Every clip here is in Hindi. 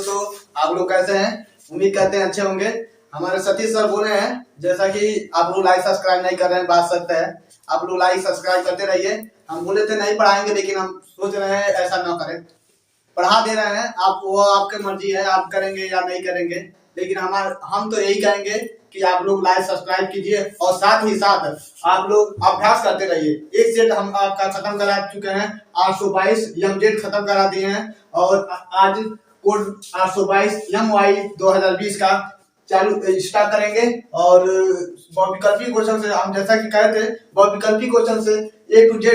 दोस्तों, आप लोग कैसे हैं? उम्मीद करते हैं अच्छे होंगे। हमारे सतीश सर बोले हैं, जैसा कि आप लोग लाइक सब्सक्राइब नहीं कर रहे हैं, बात सत्य है। आप लोग लाइक सब्सक्राइब करते रहिए। हम बोले थे नहीं पढ़ाएंगे, लेकिन हम सोच रहे हैं ऐसा ना करें, पढ़ा दे रहे हैं। आप वो आपके मर्जी है, आप करेंगे या नहीं करेंगे, लेकिन हम तो यही कहेंगे कि आप लोग लाइक सब्सक्राइब कीजिए और साथ ही साथ आप लोग अभ्यास करते रहिए। एक सेट हम आपका खत्म करा चुके हैं, 822 MZ खत्म करा दिए हैं और आज कोड 822 MY 2020 का चालू स्टार्ट करेंगे। और बहुविकल्पी क्वेश्चन से हम जैसा कि कहे थे, बहुविकल्पी क्वेश्चन से A to Z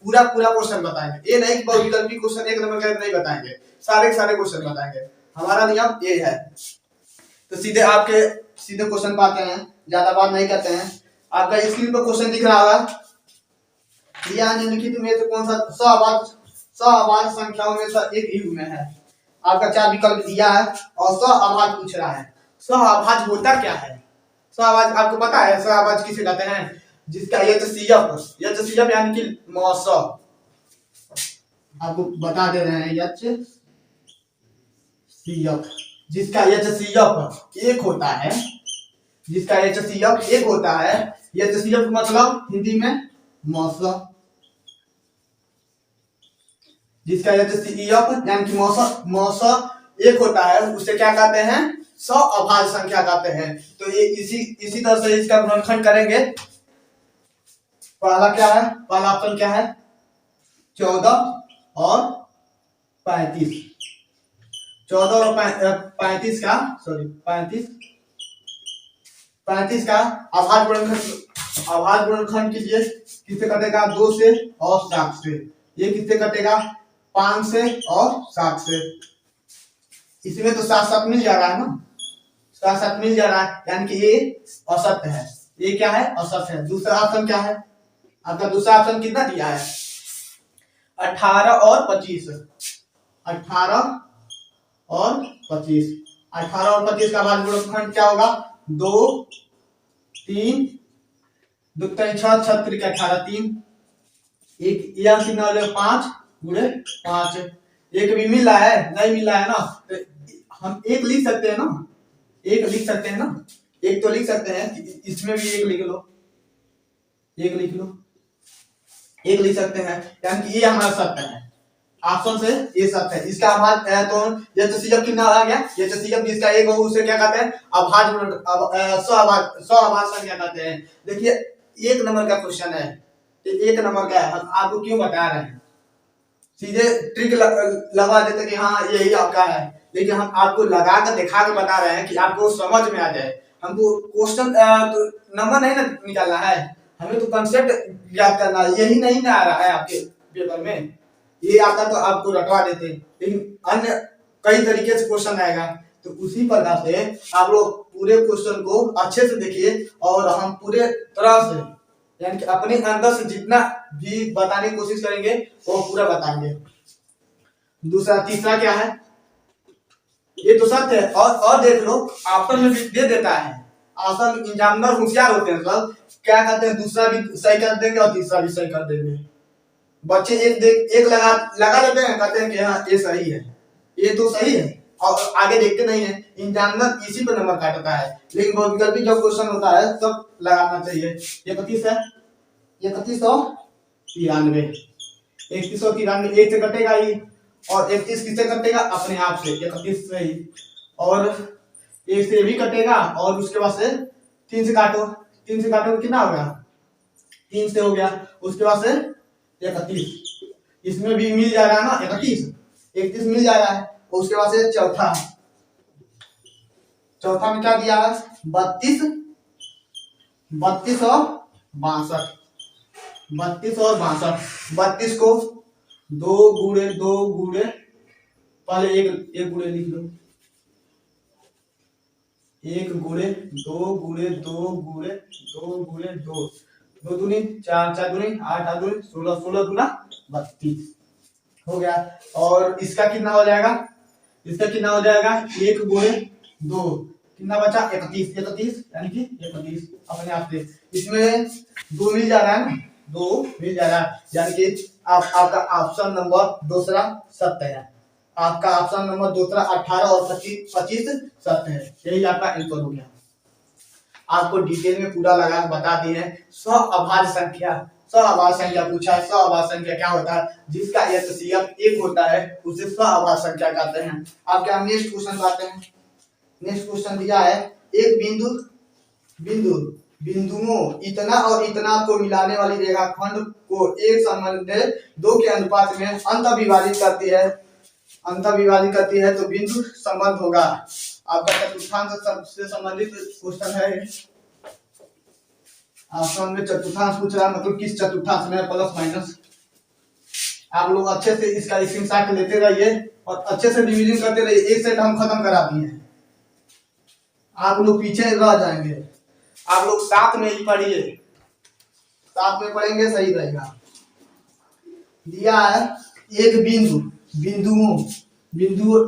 पूरा क्वेश्चन बताएंगे। ये नहीं कि बहुविकल्पी क्वेश्चन एक नंबर का नहीं बताएंगे, सारे क्वेश्चन बताएंगे। हमारा नियम ये है। तो सीधे क्वेश्चन पाते हैं, ज्यादा बात नहीं करते हैं। आपका स्क्रीन पर क्वेश्चन दिख रहा होगा, निम्नलिखित में से कौन सा सअभाज्य संख्याओं में से एक युग्म में है। आपका 4 विकल्प दिया है और सअभाज्य पूछ रहा है। सअभाज्य होता क्या है? सअभाज्य आपको पता है सअभाज्य किसे कहते हैं? जिसका HCF यानी कि मौसा, आपको बता दे रहे हैं HCF, जिसका HCF एक होता है, जिसका HCF एक होता है। HCF मतलब हिंदी में मौसा, जिसका HCF यानी कि मौसा एक होता है, उसे क्या कहते हैं? सअभाज्य संख्या कहते हैं। तो ये इसी तरह से इसका गुणनखंड करेंगे। पहला क्या है? पहला ऑप्शन क्या है? 14 और 35। 14 और 35 का 35 का अभाज्य गुणनखंड कीजिए। किससे कटेगा? 2 से और 7 से। ये किससे कटेगा? 5 से और 7 से। इसमें तो 7 मिल जा रहा है ना, 7 मिल जा रहा है, यानी कि ये असत्य है। ये क्या है? असत्य है। दूसरा ऑप्शन क्या है? आपका दूसरा ऑप्शन कितना दिया है? 18 और 25। 18 और 25। 18 और 25 का अभाज्य गुणनखंड क्या होगा? 2 3 2 3 6 6 3 18 3। एक यह कितना हो जाएगा? 5 गुणे 5। एक भी मिल रहा है? नहीं मिल रहा है ना, तो हम एक लिख सकते हैं ना, एक लिख सकते हैं ना, एक तो लिख सकते हैं। इसमें भी एक लिख लो, एक लिख लो, एक लिख सकते हैं, यानी कि ये हमारा सत्य है। ऑप्शन से ये सत्य है। इसका अभाज्य तो HCF कितना आ गया? HCF जिसका एक हो उसे क्या कहते हैं? सअभाज्य संख्या कहते हैं। देखिए, एक नंबर का क्वेश्चन है, एक नंबर का है। हम आपको क्यों बता रहे हैं? सीधे ट्रिक लगा देते कि हाँ यही आपका है, लेकिन हम आपको लगा कर दिखा के बता रहे हैं कि आपको समझ में आ जाए। हमको क्वेश्चन तो नंबर नहीं ना निकालना है, हमें तो कंसेप्ट याद करना है। यही नहीं ना आ रहा है आपके पेपर में, ये आता तो आपको रटवा देते, लेकिन अन्य कई तरीके से क्वेश्चन आएगा। तो उसी प्रकार से आप लोग पूरे क्वेश्चन को अच्छे से देखिए और हम पूरे तरह से, यानी कि अपने अंदर से जितना भी बताने की कोशिश करेंगे वो पूरा बताएंगे। दूसरा तीसरा क्या है? ये तो सत्य है। और देख लो, ऑप्शन में भी दे देता है। ऑप्शन एग्जामिनर होशियार होते हैं, मतलब क्या करते हैं, दूसरा भी सही कर देंगे और तीसरा भी सही कर देंगे। बच्चे एक लगा लेते हैं, कहते हैं कि हाँ ये सही है, ये तो सही है, और आगे देखते नहीं है। एग्जामिनर इसी पे नंबर काटता है, लेकिन बहुविकल्पी जब क्वेश्चन होता है तब लगाना चाहिए। 31 है, 3193, 3193 एक से कटेगा ही, और 31 किससे कटेगा? अपने आप से, 31 से ही। और एक से भी कटेगा, और उसके बाद से 3 से काटो, 3 से काटो कितना होगा? 3 से हो गया। उसके बाद से 31, इसमें भी मिल जा रहा है ना, 31 मिल जा रहा है। उसके बाद से चौथा में क्या दिया है? 32 और 62। 32 और 62। 32 को 2 गुणे पहले एक गुणे लिख लो, 1 गुणे 2 गुणे 2 गुणे 2 गुणे 2, 2 दूनी 4, 4 दूनी 8, 8 दूनी 16, 16 दूना 32 हो गया। और इसका कितना हो जाएगा? इसका कितना हो जाएगा? 1 गुणे 2 कितना बचा? 31, 31 यानी कि 31 अपने आप से। इसमें 2 मिल जा रहा है ना, 2 मिल जा रहा है, यानी कि आपका ऑप्शन नंबर दूसरा सत्य है। आपका ऑप्शन नंबर दूसरा 18 और 25 सत्य है। यही आपका आंसर हो गया। आपको डिटेल में पूरा लगा के बता दिए हैं। स्वअभाज्य संख्या, स्वअभाज्य संख्या पूछा है। स्वअभाज्य संख्या क्या होता है? जिसका एचसीएफ 1 होता है उसे स्वअभाज्य संख्या कहते हैं। अब क्या नेक्स्ट क्वेश्चन आते हैं। नेक्स्ट क्वेश्चन दिया है एक बिंदुओं इतना और इतना को मिलाने वाली रेखाखंड को एक संबंध 2 के अनुपात में अंतःविभाजित करती है तो बिंदु संबंध होगा। आपका चतुर्थांश से संबंधित क्वेश्चन है। ऑप्शन में चतुर्थांश पूछ रहा है, मतलब किस चतुर्थांश में प्लस माइनस। आप लोग अच्छे से इसका स्क्रीनशॉट लेते रहिए और अच्छे से रिवीजन करते रहिए। एक सेट हम खत्म करा दिए हैं, आप लोग पीछे रह जाएंगे। आप लोग साथ में ही पढ़िए, साथ में पढ़ेंगे सही रहेगा। दिया है एक बिंदु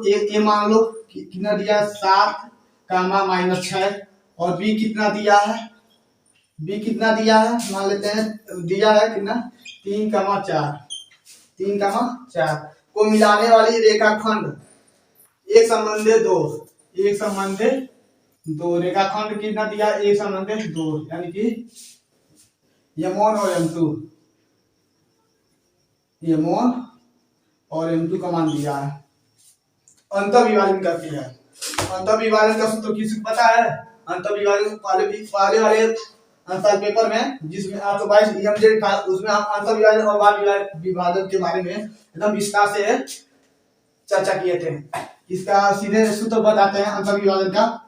ए मान लो कितना दिया है 7 -6 और बी कितना दिया है, मान लेते हैं दिया है कितना 3,4 को मिलाने वाली रेखाखंड एक संबंध 2 रेखाखंड कितना दिया है, एक संबंध 2 यानी कि M1 और M2 का मान दिया है। अंतःविभाजन करती है। अंतःविभाजन का सूत्र किसी को पता है? अंतःविभाजन पहले वाले आंसर पेपर में जिसमें 822 EMZ था उसमें हम अंतःविभाजन और बाह्य विभाजन के बारे में एकदम विस्तार से चर्चा किए थे। इसका सीधे सूत्र बताते हैं अंतःविभाजन का।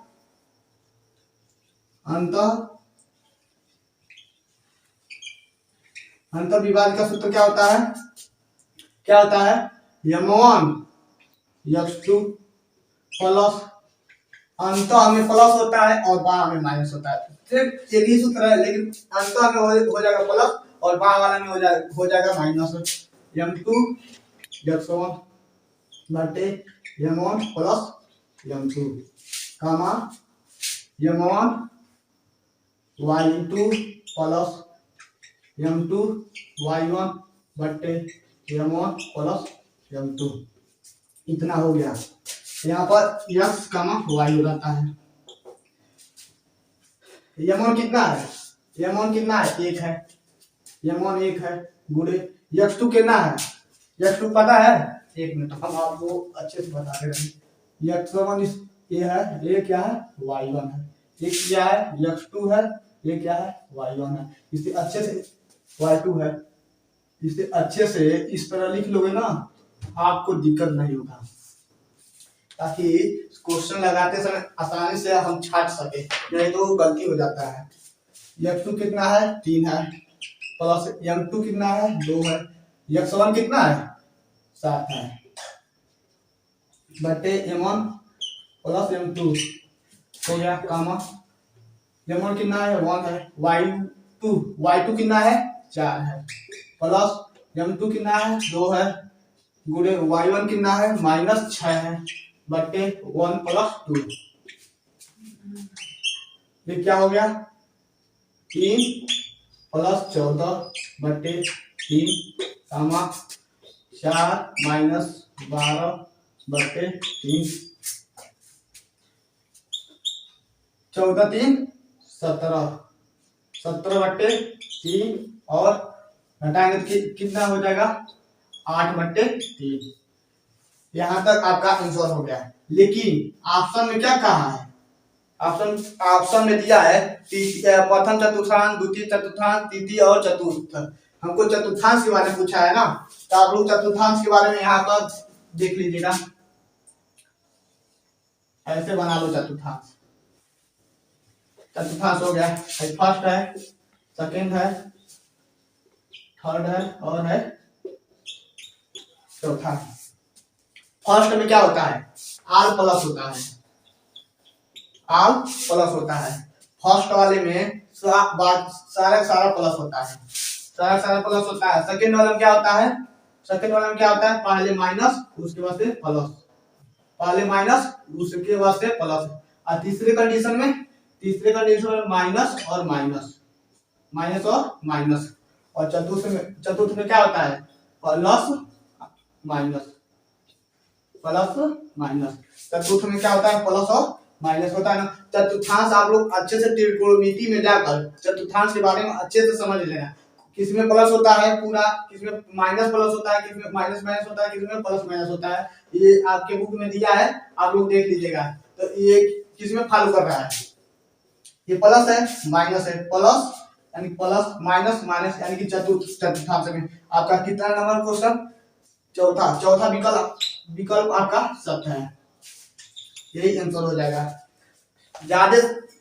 अंतःविभाजन का सूत्र क्या होता है? M1 X2 प्लस अंतः में प्लस होता है और बाह्य में माइनस होता है। सिर्फ एक ही सूत्र है, लेकिन अंतः में हो जाएगा प्लस और बाह्य वाला में हो जाएगा माइनस। M2 X1 बटे M1 प्लस M2 कामा M1 Y2 plus M2 Y1 बटे M1 प्लस M2। इतना हो गया। यहाँ पर x कामा y हो जाता है। M1 कितना है? 1 है। M1 1 है गुणे x2 कितना है? x2 पता है? एक मिनट हम आपको अच्छे से बता दे रहे हैं। x1 ये है, ये क्या है? y1 है। ये क्या है? x2 है। ये क्या है? y1 है। इसे अच्छे से y2 है। इसे अच्छे से इस तरह लिख लोगे ना, आपको दिक्कत नहीं होगा, ताकि क्वेश्चन लगाते समय आसानी से हम छाट सके, नहीं तो गलती हो जाता है। x2 कितना है? 3 है प्लस M2 कितना है? 2 है। x1 कितना है? 7 है बटे M1 प्लस M2 हो गया कामा M1 कितना है? 1 है। Y2 कितना है? 4 है प्लस M2 कितना है? 2 है गुणे Y1 कितना है? -6 है बटे 1 प्लस 2। ये क्या हो गया? 3 प्लस 14 बटे 3 कामा 4 माइनस 12 बटे 3। 14 3 17 बटे 3 और घटाएंगे तो कितना हो जाएगा? 8 बटे 3। यहां तक आपका आंसर हो गया। लेकिन ऑप्शन में क्या कहा है? ऑप्शन में दिया है प्रथम चतुर्थांश, द्वितीय चतुर्थांश, तृतीय और चतुर्थ। हमको चतुर्थांश के बारे में पूछा है ना, तो आप लोग चतुर्थांश के बारे में यहाँ पर देख लीजिएगा। ऐसे बना लो चतुर्थांश हो गया। फर्स्ट है, सेकंड है, थर्ड है और है चौथा। फर्स्ट में क्या होता है? आर प्लस होता है। फर्स्ट वाले में सारा प्लस होता है। सेकंड वाले में क्या होता है? पहले माइनस उसके बाद से प्लस, और तीसरे कंडीशन में माइनस और माइनस। और चतुर्थ में क्या होता है? Plus plus minus. चतुर्थ में क्या होता है, प्लस और माइनस होता है ना। चतुर्थांश आप लोग अच्छे से त्रिकोणमिति में जाकर चतुर्थांश के बारे में अच्छे से समझ लेना। किसमें प्लस होता है पूरा, किसमें माइनस प्लस होता है, किसमें माइनस माइनस होता है, किसमें प्लस माइनस होता है। ये आपके बुक में दिया है, आप लोग देख लीजिएगा। तो ये किसमें फॉलो कर रहा है, ये प्लस है माइनस है, प्लस यानी प्लस माइनस माइनस यानी कि चतुर्थांश में आपका कितना नंबर क्वेश्चन, चौथा विकल्प आपका सत्य है, यही आंसर हो जाएगा। ज्यादा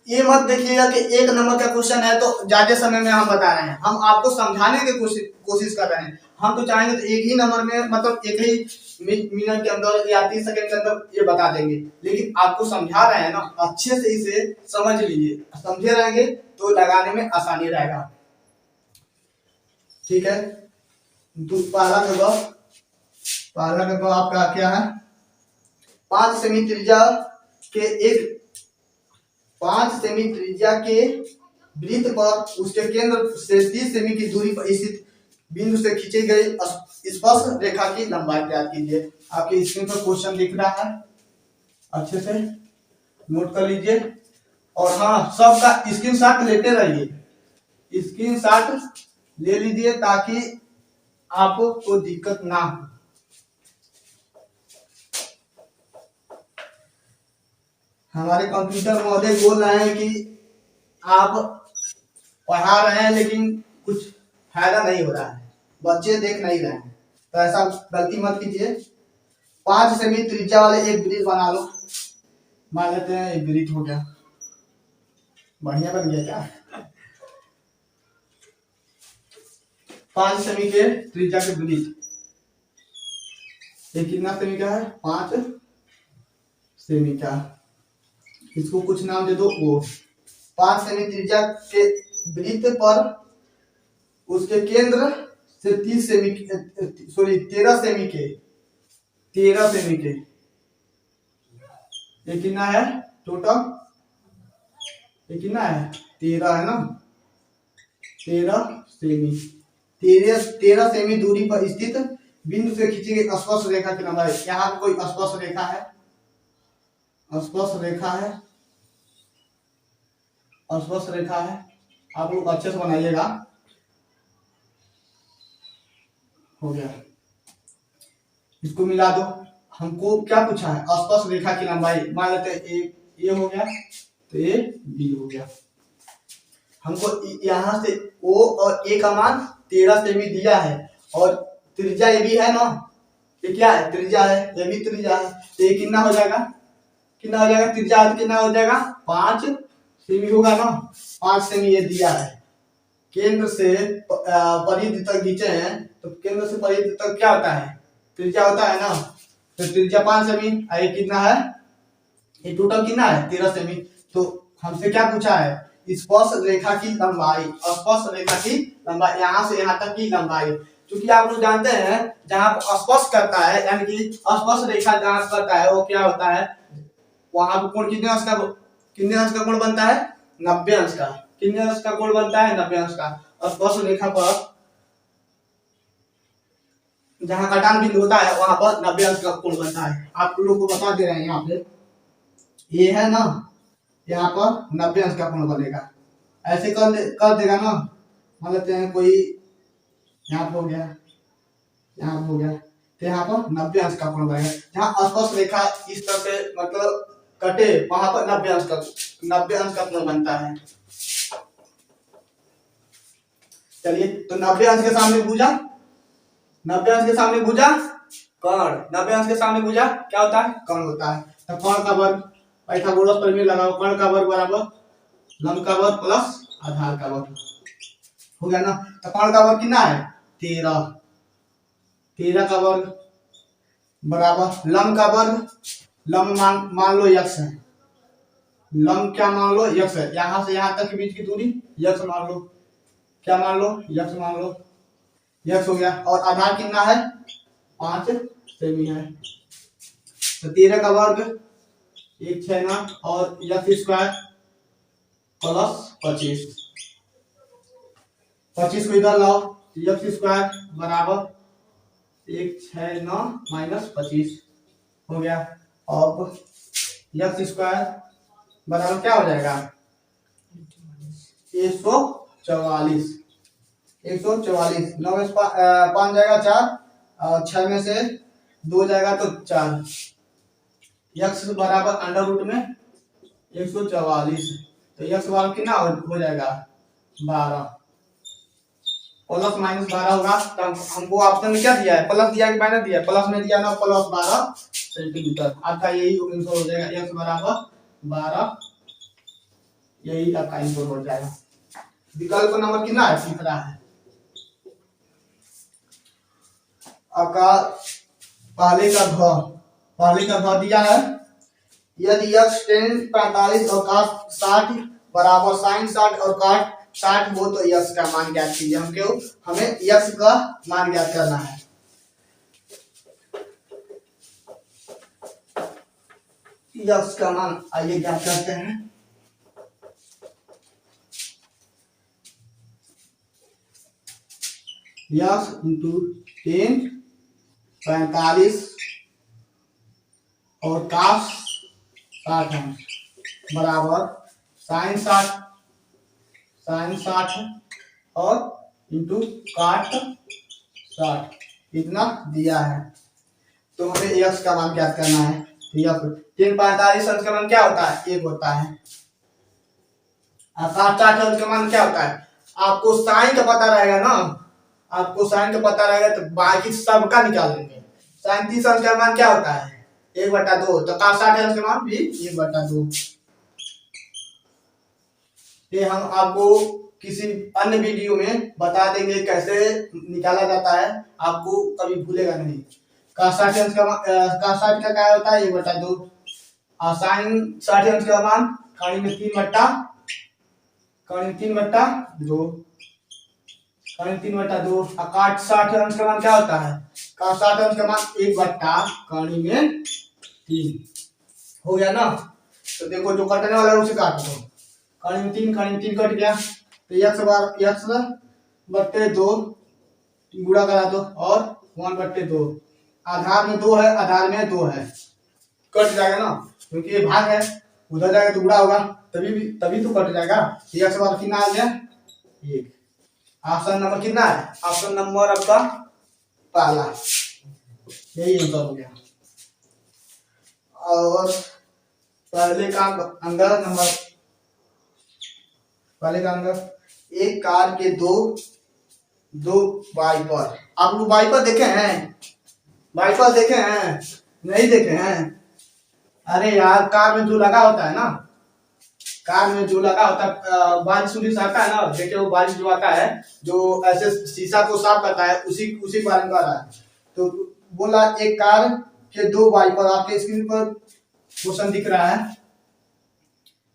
ये मत देखिएगा कि एक नंबर का क्वेश्चन है तो ज्यादा समय में हम बता रहे हैं, हम आपको समझाने की कोशिश कर रहे हैं। हम तो चाहेंगे तो एक ही नंबर में मतलब एक ही मिनट के अंदर या 30 सेकंड के अंदर ये बता देंगे, लेकिन आपको समझा रहे हैं ना, अच्छे से इसे समझ लीजिए, समझे रहेंगे तो लगाने में आसानी रहेगा। ठीक है, पहला जगह आपका क्या है, 5 सेमी त्रिज्या के वृत्त पर उसके केंद्र से 30 सेमी की दूरी पर स्थित बिंदु से खींची गई स्पर्श रेखा की लंबाई ज्ञात कीजिए। आपके स्क्रीन पर क्वेश्चन दिख रहा है, अच्छे से नोट कर लीजिए। और हाँ, सबका स्क्रीनशॉट लेते रहिए, स्क्रीनशॉट ले लीजिए ताकि आपको कोई दिक्कत ना हो। हमारे कंप्यूटर महोदय बोल रहे हैं कि आप पढ़ा रहे हैं लेकिन कुछ फायदा नहीं हो रहा है, बच्चे देख नहीं रहे हैं, तो ऐसा गलती मत कीजिए। 5 सेमी त्रिज्या वाले एक ब्रिज बना लो, मान लेते हैं एक ब्रिज हो गया, बढ़िया बन गया क्या। 5 सेमी के त्रिज्या के ब्रिज, ये कितना सेमी का है, 5 सेमी का, इसको कुछ नाम दे दो ओ। 5 सेमी त्रिज्या के वृत्त पर उसके केंद्र से 30 सेमी सॉरी 13 सेमी के ये कितना है टोटल, ये कितना है 13 है ना, 13 सेमी दूरी पर स्थित बिंदु से खींची गई स्पर्श रेखा की लंबाई। यहाँ कोई स्पर्श रेखा है, स्पर्श रेखा है, आप लोग अच्छे से बनाइएगा। हो गया, इसको मिला दो। हमको क्या पूछा है, स्पर्श रेखा की लंबाई, मान लेते हैं ए हो गया तो ये बी हो गया। हमको यहाँ से ओ और ए का मान 13 सेमी दिया है, और त्रिज्या ये भी है ना, ये क्या है त्रिज्या है, ये भी त्रिज्या है, तो ये कितना हो जाएगा, त्रिज्या कितना हो जाएगा 5 सेमी होगा ना। 5 सेमी ये दिया है, केंद्र से परिधि तक खींचे हैं, तो केंद्र से परिधि तक क्या होता है त्रिज्या होता है ना, तो त्रिज्या 5 सेमी, ये कितना है, ये टोटल कितना है 13 सेमी। तो हमसे क्या पूछा है, स्पर्श रेखा की लंबाई, यहाँ से यहाँ तक की लंबाई। क्योंकि आप लोग जानते हैं जहाँ स्पर्श करता है यानी कि स्पर्श रेखा जहाँ करता है वो क्या होता है, वहां पर कोण कितने अंश का कोण बनता है 90 अंश का, कितने अंश का कोण बनता है 90 अंश का। स्पर्श रेखा पर जहाँ कटान बिंदु होता है वहां पर 90 अंश का कोण बनता है। आप लोग को बता दे रहे हैं, यहाँ पे ये है ना, यहाँ पर 90 अंश का कोण बनेगा, ऐसे कर देगा ना। मान लेते हैं कोई यहाँ पे हो गया, तो यहाँ पर 90 अंश का कोण बनेगा। जहाँ स्पर्श रेखा इस तरह से मतलब कटे वहां पर 90 अंश का कोण बनता है। चलिए, तो 90 अंश के सामने भुजा, 90 अंश के सामने भुजा कर्ण, 90 अंश के सामने भुजा क्या होता है कर्ण होता है। तो कर्ण का वर्ग पाइथागोरस प्रमेय लगाओ, कर्ण का वर्ग बराबर लंब का वर्ग प्लस आधार का वर्ग, हो गया ना। तो कर्ण का वर्ग कितना है 13 का वर्ग बराबर लंब का वर्ग, लंब मान लो x है, लंब क्या मान लो x है, यहाँ से यहाँ तक के बीच की दूरी x मान लो, क्या मान लो x मान लो, x हो गया। और आधार कितना है 5 सेमी है, तो 13 का वर्ग 1 6 9 और x स्क्वायर प्लस 25 को इधर लाओ, x स्क्वायर बराबर 1 6 9 माइनस 25, हो गया। अब यक्स स्क्वायर बराबर क्या हो जाएगा 144। 144 9 में 5 जाएगा 4 और 6 में से 2 जाएगा तो 4। यक्स बराबर अंडर रूट में 144, तो यक्स बराबर कितना हो जाएगा 12। प्लस माइनस 12 होगा। तो हमको ऑप्शन में क्या दिया है, प्लस दिया कि माइनस दिया, प्लस में दिया ना, प्लस 12 सेंटीमीटर। आपका यही आंसर हो जाएगा, यक्स बराबर 12, यही आपका आंसर हो जाएगा। विकल्प नंबर कितना है, तीसरा है आपका। पहले का घ दिया है, यदि यक्स tan 45 और cos 60 बराबर sin 60 और cot 60 हो तो यक्स का मान ज्ञात कीजिए। हमें यक्स का मान ज्ञात करना है। यक्स का मान आइए ज्ञात करते हैं। यक्स इंटू 10 45 और cos 60 है बराबर sin 60 और इंटू cot 60 इतना दिया है। तो हमें यक्स का मान ज्ञात करना है। तो 10 45 अंश का मान क्या होता है, 1 होता है। और cot 60 अंश का मान क्या होता है, आपको साइन का पता रहेगा ना, आपको साइन का पता रहेगा तो बाकी सबका निकाल लेंगे। साइन 30 अंश का मान क्या होता है 1/2, तो cos 60 अंश का मान भी 1/2। ये हम आपको किसी अन्य वीडियो में बता देंगे कैसे निकाला जाता है, आपको कभी भूलेगा नहीं। cos 60 अंश का क्या होता है 1/2, और sin 60 अंश का मान कड़ी में 3/2, कड़ी में 3/2, कड़ी में 3/2। और cot 60 अंश का मान क्या होता है, cos 60 अंश का मान 1/कड़ी में 3 हो गया ना। तो देखो जो कटने वाला है उसे काट दो, कड़ी में 3 कट गया, तो यक्स बट्टे 2 गुणा करा दो और 1/2। आधार में 2 है, आधार में 2 है, कट जाएगा ना, क्योंकि ये भाग है, उधर जाएगा तो गुणा होगा, तभी तो कट जाएगा। यक्स बराबर कितना आ गया 1। ऑप्शन नंबर कितना है, ऑप्शन नंबर आपका पहला, यही आंसर हो गया। और पहले का अंदर एक कार के दो वाइपर, आप लोग वाइपर देखे हैं, वाइपर देखे हैं नहीं देखे हैं। अरे यार कार में जो लगा होता है ना, कार में जो लगा होता है, बारिश उरिश आता है ना, देखिए वो बारिश जो आता है जो ऐसे शीशा को साफ करता है, उसी बारे में कह रहा है। तो बोला एक कार के 2 वाइपर, आपके स्क्रीन पर क्वेश्चन दिख रहा है,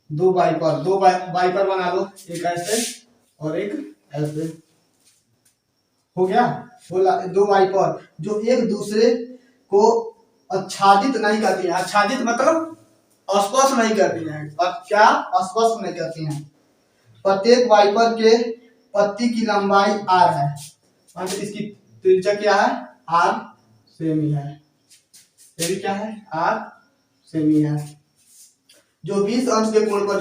2 वाइपर बना लो, एक ऐसे और एक ऐसे, हो गया। बोला 2 वाइपर जो एक दूसरे को आच्छादित नहीं करती है, आच्छादित मतलब स्पर्श नहीं करती हैं, और क्या स्पर्श नहीं करती हैं। प्रत्येक वाइपर के पत्ती की लंबाई r है, मतलब इसकी त्रिज्या क्या है r सेमी है, ये क्या है r सेमी है। जो 20 अंश के कोण पर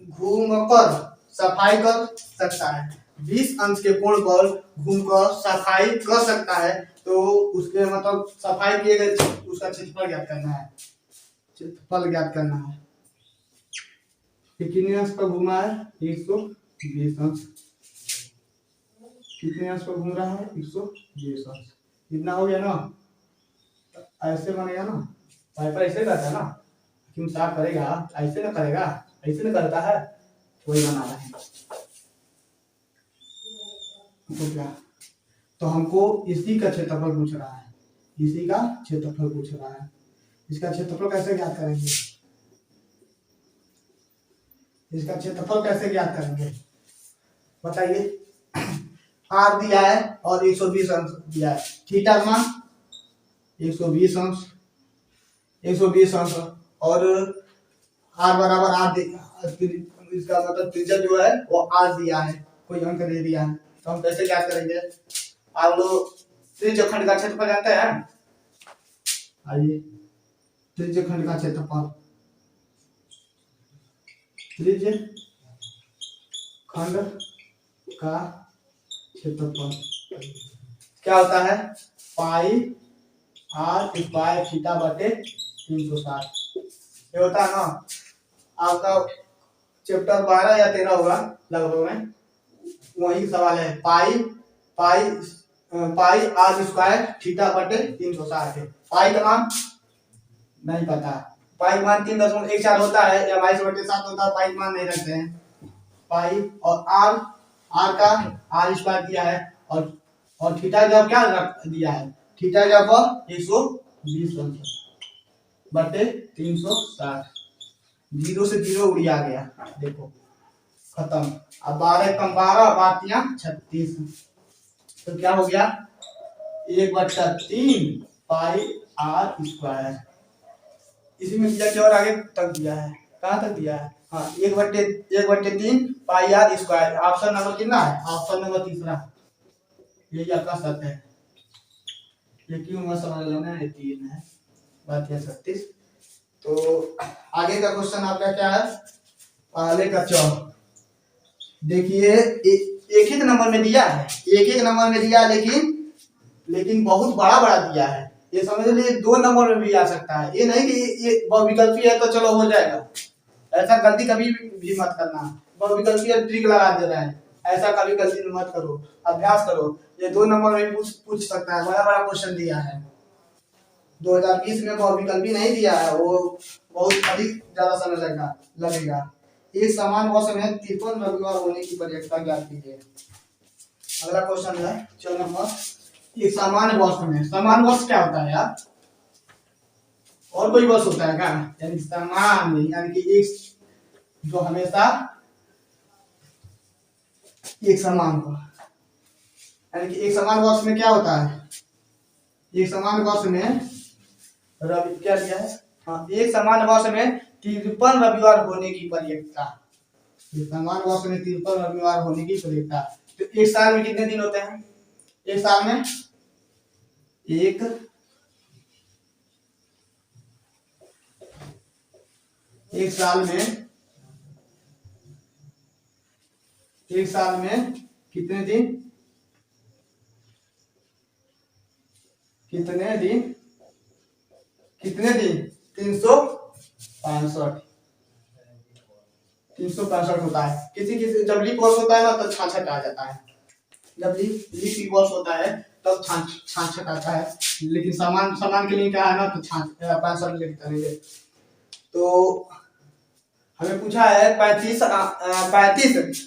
घूमकर सफाई कर सकता है, 20 अंश के कोण पर घूमकर सफाई कर सकता है, तो उसके मतलब सफाई किए गए उसका क्षेत्रफल ज्ञात करना है, कितने अंश पर घूमा है 120 अंश, कितने अंश पर घूम रहा है 120 अंश, इतना हो गया ना। ऐसे बनेगा ना, वाइपर ऐसे करता है ना, क्यों साफ करेगा, ऐसे ना करेगा, ऐसे ना करता है, वही बना रहे हैं। तो क्या, तो हमको इसी का क्षेत्रफल पूछ रहा है, इसी का क्षेत्रफल पूछ रहा है। इसका क्षेत्रफल कैसे ज्ञात करेंगे, इसका क्षेत्रफल कैसे ज्ञात करेंगे बताइए। r दिया है और 120 अंश दिया है, थीटा का मान 120 अंश, 120 अंश, और r बराबर इसका मतलब त्रिज्या जो है वो r दिया है, कोई अंक दे दिया है, तो हम कैसे ज्ञात करेंगे। आप लोग त्रिज्यखंड का क्षेत्रफल जानते हैं? आइए, त्रिज्यखंड का क्षेत्रफल, त्रिज्यखंड का क्षेत्रफल क्या होता है? पाई आर स्क्वायर थीटा बटे 360। ये होता है ना आपका चैप्टर 12 या 13 होगा लगभग में, वही सवाल है। पाई पाई पाई आर स्क्वायर थीटा बटे 360 है। पाई का मान नहीं पता, पाई का मान 3.14 होता है या 22/7 होता है, पाई का मान नहीं रखते हैं। पाई और आर का आर स्क्वायर दिया है और थीटा जब क्या रख दिया है, थीटा जब 120 बटे 360, 0 से 0 उड़िया गया, देखो खत्म। अब 12 कम 12 बातियां 36, तो क्या हो गया 1/3 पाई आर स्क्वायर। इसी में दिया क्या और आगे तक दिया है, कहाँ तक दिया है? हाँ 1/3 पाई आर स्क्वायर। ऑप्शन नंबर कितना है? ऑप्शन नंबर तीसरा, यही आपका सत्य है। ये क्यों मैं समझ लेना है, 3 है, बात है 36। तो आगे का क्वेश्चन आपका क्या है? पहले का 4 देखिए, एक एक नंबर में दिया है, एक एक नंबर में दिया, लेकिन बहुत बड़ा बड़ा दिया है। ये समझ लीजिए 2 नंबर में भी आ सकता है, ये नहीं कि ये बहुविकल्पी है तो चलो हो जाएगा। ऐसा गलती कभी भी मत करना, बहुविकल्पी ट्रिक लगा दे रहे हैं, ऐसा कभी गलती मत करो, अभ्यास करो। ये 2 नंबर में पूछ सकता है, बड़ा बड़ा क्वेश्चन दिया है। 2020 में बहुविकल्पी नहीं दिया है, वो बहुत अधिक ज्यादा समय लगेगा। एक समान वर्ष में 53 रविवार होने की प्रयेक्षता ज्ञात कीजिए। अगला क्वेश्चन है 4 नंबर, एक समान वर्ष में, समान वर्ष क्या होता है यार? और कोई वर्ष होता है क्या? यानी समान, यानी कि एक जो हमेशा एक समान हो, यानी कि एक समान वर्ष में क्या होता है? एक समान वर्ष में रवि क्या दिया है? हाँ, एक समान वर्ष में 53 रविवार होने की प्रयेक्षता। एक समान वर्ष में 53 रविवार होने की प्रयेक्षता। तो एक साल में कितने दिन होते हैं? एक साल में एक साल में कितने दिन? कितने दिन? 365 होता है। किसी जब लीप वर्ष होता है ना तो 66 आ जाता है, जब लीप वर्ष होता है तब 66 आता है, लेकिन समान के लिए क्या है ना तो 65 लिखते रहेंगे। तो हमें पूछा है 35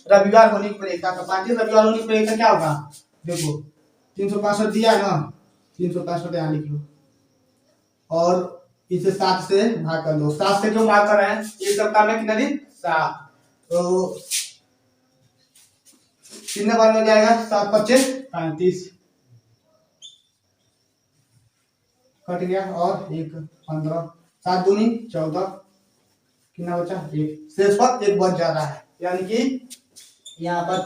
रविवार होने की प्रयेक्षता। तो 35 रविवार होने की प्रयेक्षता क्या होगा? देखो 365 दिया है ना, 365 यहाँ लिख लो और इसे 7 से भाग कर दो। 7 से क्यों भाग कर रहे हैं? एक सप्ताह में कितने दिन? 7। तो कितने बार में जाएगा? 7 25 35 कट गया और 1 15, 7 दूनी 14, कितना बचा? 1, शेष पर 1 बच जा रहा है, यानी कि यहाँ पर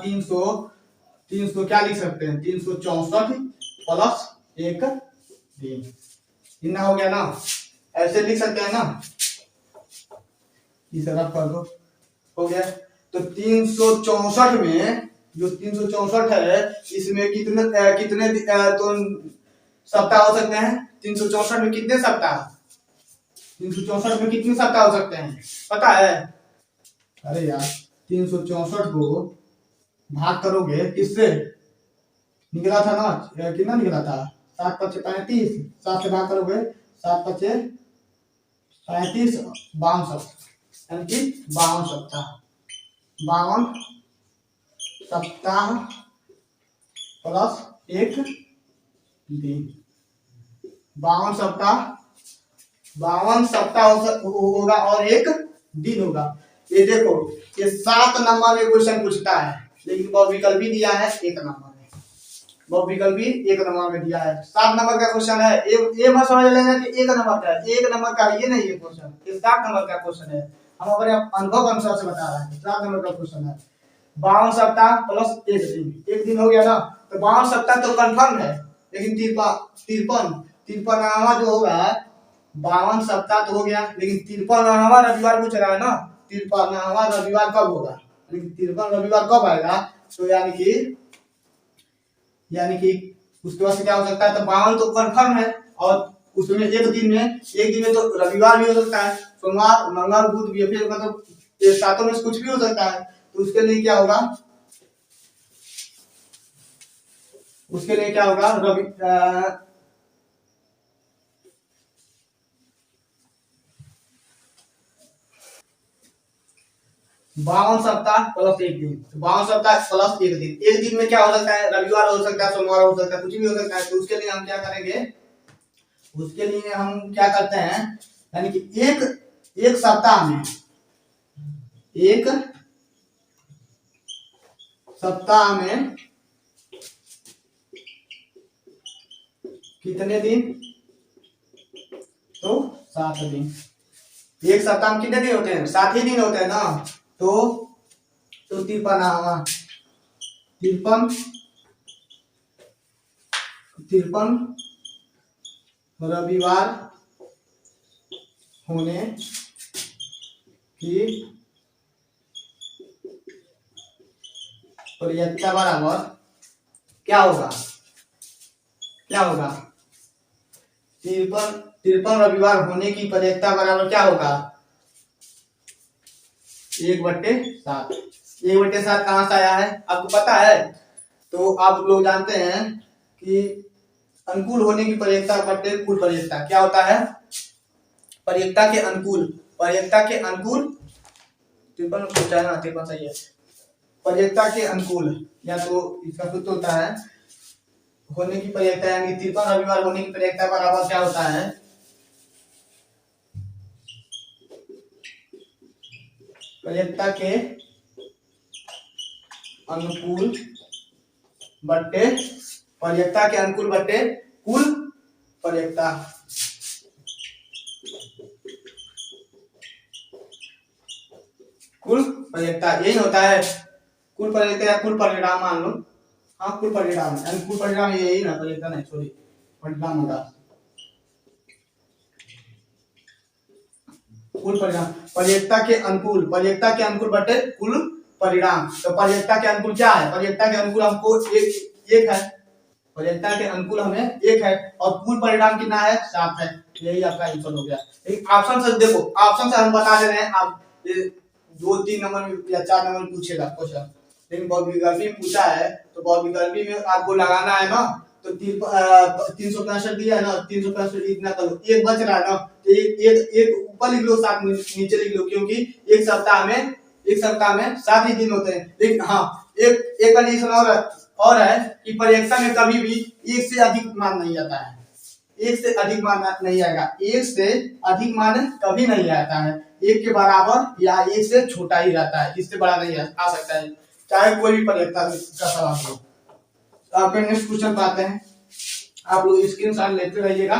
300 क्या लिख सकते हैं? 364 प्लस 1 दिन, कितना हो गया ना? ऐसे लिख सकते हैं ना, इसे रफ कर दो, हो गया। तो 364 में जो 364 है, इसमें कितने तो सप्ताह हो सकते हैं? 364 में कितने सप्ताह? 364 में कितने सप्ताह हो सकते हैं पता है? अरे यार 364 को भाग करोगे किससे? निकला था ना, कितना निकला था? 7 5 35, 7 से भाग करोगे 7 5 35, 52 सप्ताह, यानी कि 52 सप्ताह, 52 सप्ताह प्लस 1 दिन, 52 सप्ताह होगा और 1 दिन होगा। ये देखो, ये 7 नंबर में क्वेश्चन पूछता है, लेकिन बहुविकल्पी दिया है 1 नंबर में, बहुविकल्पी 1 नंबर में दिया है। 7 नंबर का क्वेश्चन है, ये मत समझ लेना कि 1 नंबर का है, 1 नंबर का ये नहीं है क्वेश्चन, ये 7 नंबर का क्वेश्चन है। हम अपने अनुभव अनुसार से बता रहे हैं, 7 नंबर का क्वेश्चन है। 52 सप्ताह प्लस एक दिन हो गया ना, तो 52 सप्ताह तो कंफर्म है, लेकिन तिरपन तिरपनवा जो होगा, 52 सप्ताह तो हो गया, लेकिन 53वां रविवार पूछ रहा है ना, 53वां रविवार कब होगा, लेकिन 53 रविवार कब आएगा, तो यानी कि उसके बाद से क्या हो सकता है, तो 52 तो कंफर्म है, और उसमें एक दिन में तो रविवार भी हो सकता है, सोमवार मंगल बुध भी, फिर मतलब ये सातों में से कुछ भी हो सकता है, तो उसके लिए क्या होगा, रवि 52 सप्ताह प्लस एक दिन, 52 सप्ताह प्लस एक दिन में क्या हो सकता है, रविवार हो सकता है, सोमवार हो सकता है, कुछ भी हो सकता है, तो उसके लिए हम क्या करेंगे, उसके लिए हम क्या करते हैं, यानी कि एक सप्ताह में कितने दिन, तो 7 दिन। एक सप्ताह में कितने दिन होते हैं, 7 ही दिन होते हैं ना, तो 53 रविवार होने की प्रयत्ता बराबर क्या होगा, 53 रविवार होने की प्रयत्ता बराबर क्या होगा, 1/7। 1/7 कहां से आया है आपको पता है, तो आप लोग जानते हैं कि अनुकूल होने की प्रयत्ता बटे कुल प्रयत्ता क्या होता है, प्रयत्ता के अनुकूल 53 पूछा है ना, 53 सही है, प्रयत्ता के अनुकूल, या तो इसका सूत्र होता है होने की प्रयत्ता, यानी 53 रविवार होने की प्रयत्ता बराबर क्या होता है, प्रयत्ता के अनुकूल बट्टे कुल प्रयत्ता। कुल प्रयत्ता यही होता है, कुल प्रयत्ता या कुल परिणाम मान लो, हाँ कुल परिणाम, यानी कुल परिणाम यही ना, प्रयत्ता नहीं सॉरी परिणाम होगा, कुल परिणाम प्रयत्ता के अनुकूल बटे कुल परिणाम, तो प्रयत्ता के अनुकूल क्या है, प्रयत्ता के अनुकूल हमको एक है, प्रयत्ता के अनुकूल हमें 1 है, और कुल परिणाम कितना है, 7 है, यही आपका आंसर हो गया। एक ऑप्शन से देखो, ऑप्शन से हम बता दे रहे हैं, आप 2-3 नंबर या 4 नंबर पूछेगा क्वेश्चन, लेकिन बहुत विकल्पी पूछा है, तो बहुत विकल्पी में आपको लगाना है ना, तो 365 दिया है ना, 365 इतना करो, एक बच रहा है ना, तो एक ऊपर लिख लो, 7 नीचे लिख लो, क्योंकि एक सप्ताह में 7 ही दिन होते हैं, लेकिन हाँ एक कंडीशन और है कि परीक्षा में कभी भी एक से अधिक मान नहीं आता है, एक से अधिक मान नहीं आएगा, एक से अधिक मान कभी नहीं आता है, एक के बराबर या एक से छोटा ही रहता है, इससे बड़ा नहीं आ सकता है, चाहे कोई भी परीक्षा का सवाल हो। आपके नेक्स्ट क्वेश्चन पे आते हैं, आप लोग स्क्रीनशॉट लेते रहिएगा।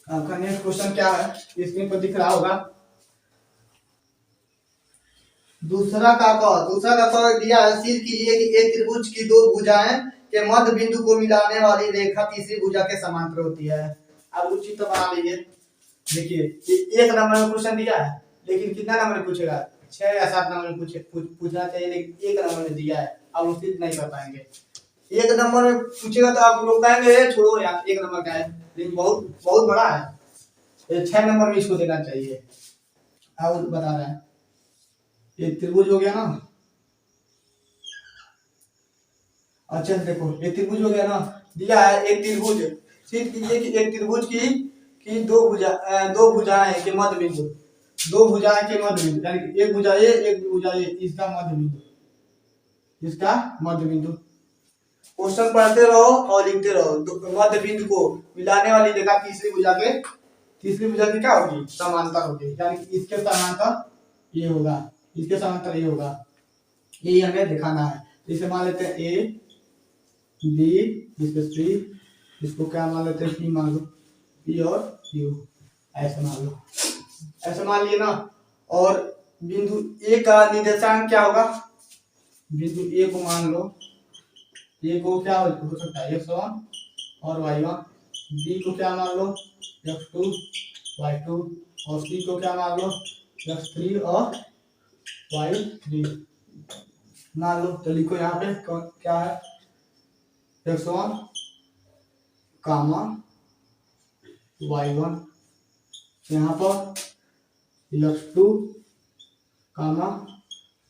आपका नेक्स्ट क्वेश्चन क्या है, स्क्रीन पर दिख रहा होगा, दूसरा का क दिया है, सिर कीजिए कि एक त्रिभुज की 2 भुजाएं के मध्य बिंदु को मिलाने वाली रेखा तीसरी भुजा के समांतर होती है। आप लोग चित्र बना लीजिए, देखिए 1 नंबर में क्वेश्चन दिया है, लेकिन कितना नंबर में पूछेगा, 6 या 7 नंबर में पूछना चाहिए, लेकिन 1 नंबर में दिया है, आप लोग सिर्फ नहीं कर पाएंगे। 1 नंबर में पूछेगा तो आप लोग कहेंगे छोड़ो यार 1 नंबर का है, लेकिन बहुत बहुत बड़ा है, 6 नंबर में इसको देना चाहिए। आप बता रहे हैं, एक त्रिभुज हो गया ना, अच्छा देखो एक त्रिभुज हो गया ना, दिया है एक त्रिभुज, सिद्ध कीजिए कि एक त्रिभुज की 2 भुजाएं के मध्य बिंदु, 2 भुजाएं के मध्य बिंदु, यानी कि एक भुजा ए, इसका मध्य बिंदु, क्वेश्चन पढ़ते रहो और लिखते रहो, मध्य बिंदु को मिलाने वाली रेखा तीसरी भुजा की क्या होगी, समांतर होगी, यानी कि इसके समांतर ये होगा, इसके समांतर ये होगा, ये हमें दिखाना है। इसे मान लेते हैं ए बी, इसको सी, इसको क्या मान लेते हैं, पी मान लो, पी और क्यू, ऐसे मान लो, ऐसे मान लिए ना, और बिंदु ए का निर्देशांक क्या होगा, बिंदु ए को मान लो, ए को क्या हो सकता है x1 और y1, बी को क्या मान लो x2 y2, और सी को क्या मान लो x3 और y3 मान लो। तो लिखो यहाँ पे क्या है x1 कामा y1, यहाँ पर x2 कामा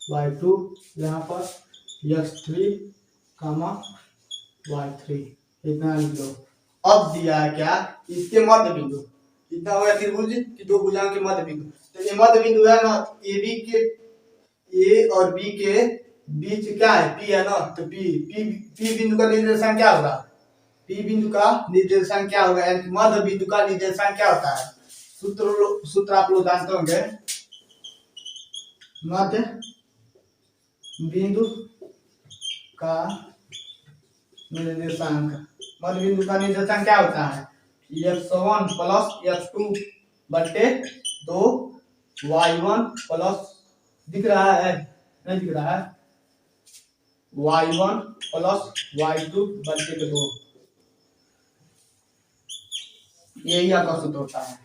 y2, यहाँ पर x3 कामा y3, इतना लिख लो। अब दिया है क्या, इसके मध्य बिंदु इतना हो गया त्रिभुज की दो भुजाओं के मध्य बिंदु। तो ये मध्य बिंदु है ना, ए बी के, ए और बी के बीच क्या है पी है ना, तो पी बिंदु का निर्देशांक क्या होगा, पी बिंदु का निर्देशांक क्या होगा, यानी मध्य बिंदु का निर्देशांक क्या होता है, सूत्र आप लोग जानते होंगे, मध्य बिंदु का निर्देशांक, मध्य बिंदु का निर्देशांक क्या होता है x1 प्लस x2 बटे 2 y1 प्लस, दिख रहा है नहीं दिख रहा है, y1 प्लस y2 बटे 2, यही आपका सूत्र होता है।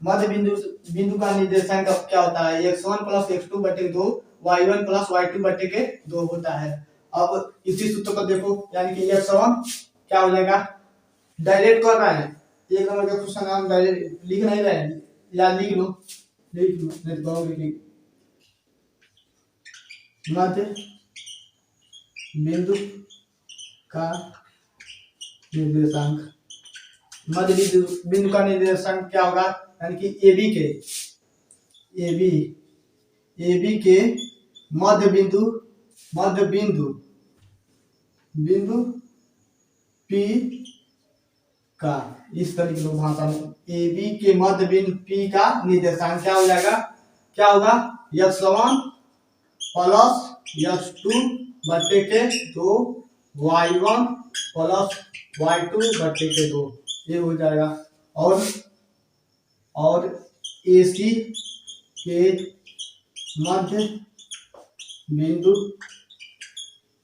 मध्य बिंदु का निर्देशांक क्या होता है x1 प्लस x2 बटे 2 y1 प्लस y2 बटे के 2 होता है। अब इसी सूत्र को देखो, यानी कि x1 क्या हो जाएगा, डायरेक्ट कर रहे हैं, एक नंबर का क्वेश्चन हम डायरेक्ट लिख नहीं रहे हैं, या लिख लो नहीं कहोगे, मध्य बिंदु का निर्देशांक, मध्य बिंदु का निर्देशांक क्या होगा, यानी कि ए बी के मध्य बिंदु P का, इस तरीके से भाषा में ए बी के मध्य बिंदु P का निर्देशांक क्या हो जाएगा, क्या होगा x1 प्लस x2 बटे के 2 y1 प्लस y2 बटे के 2, ये हो जाएगा। और AC के मध्य बिंदु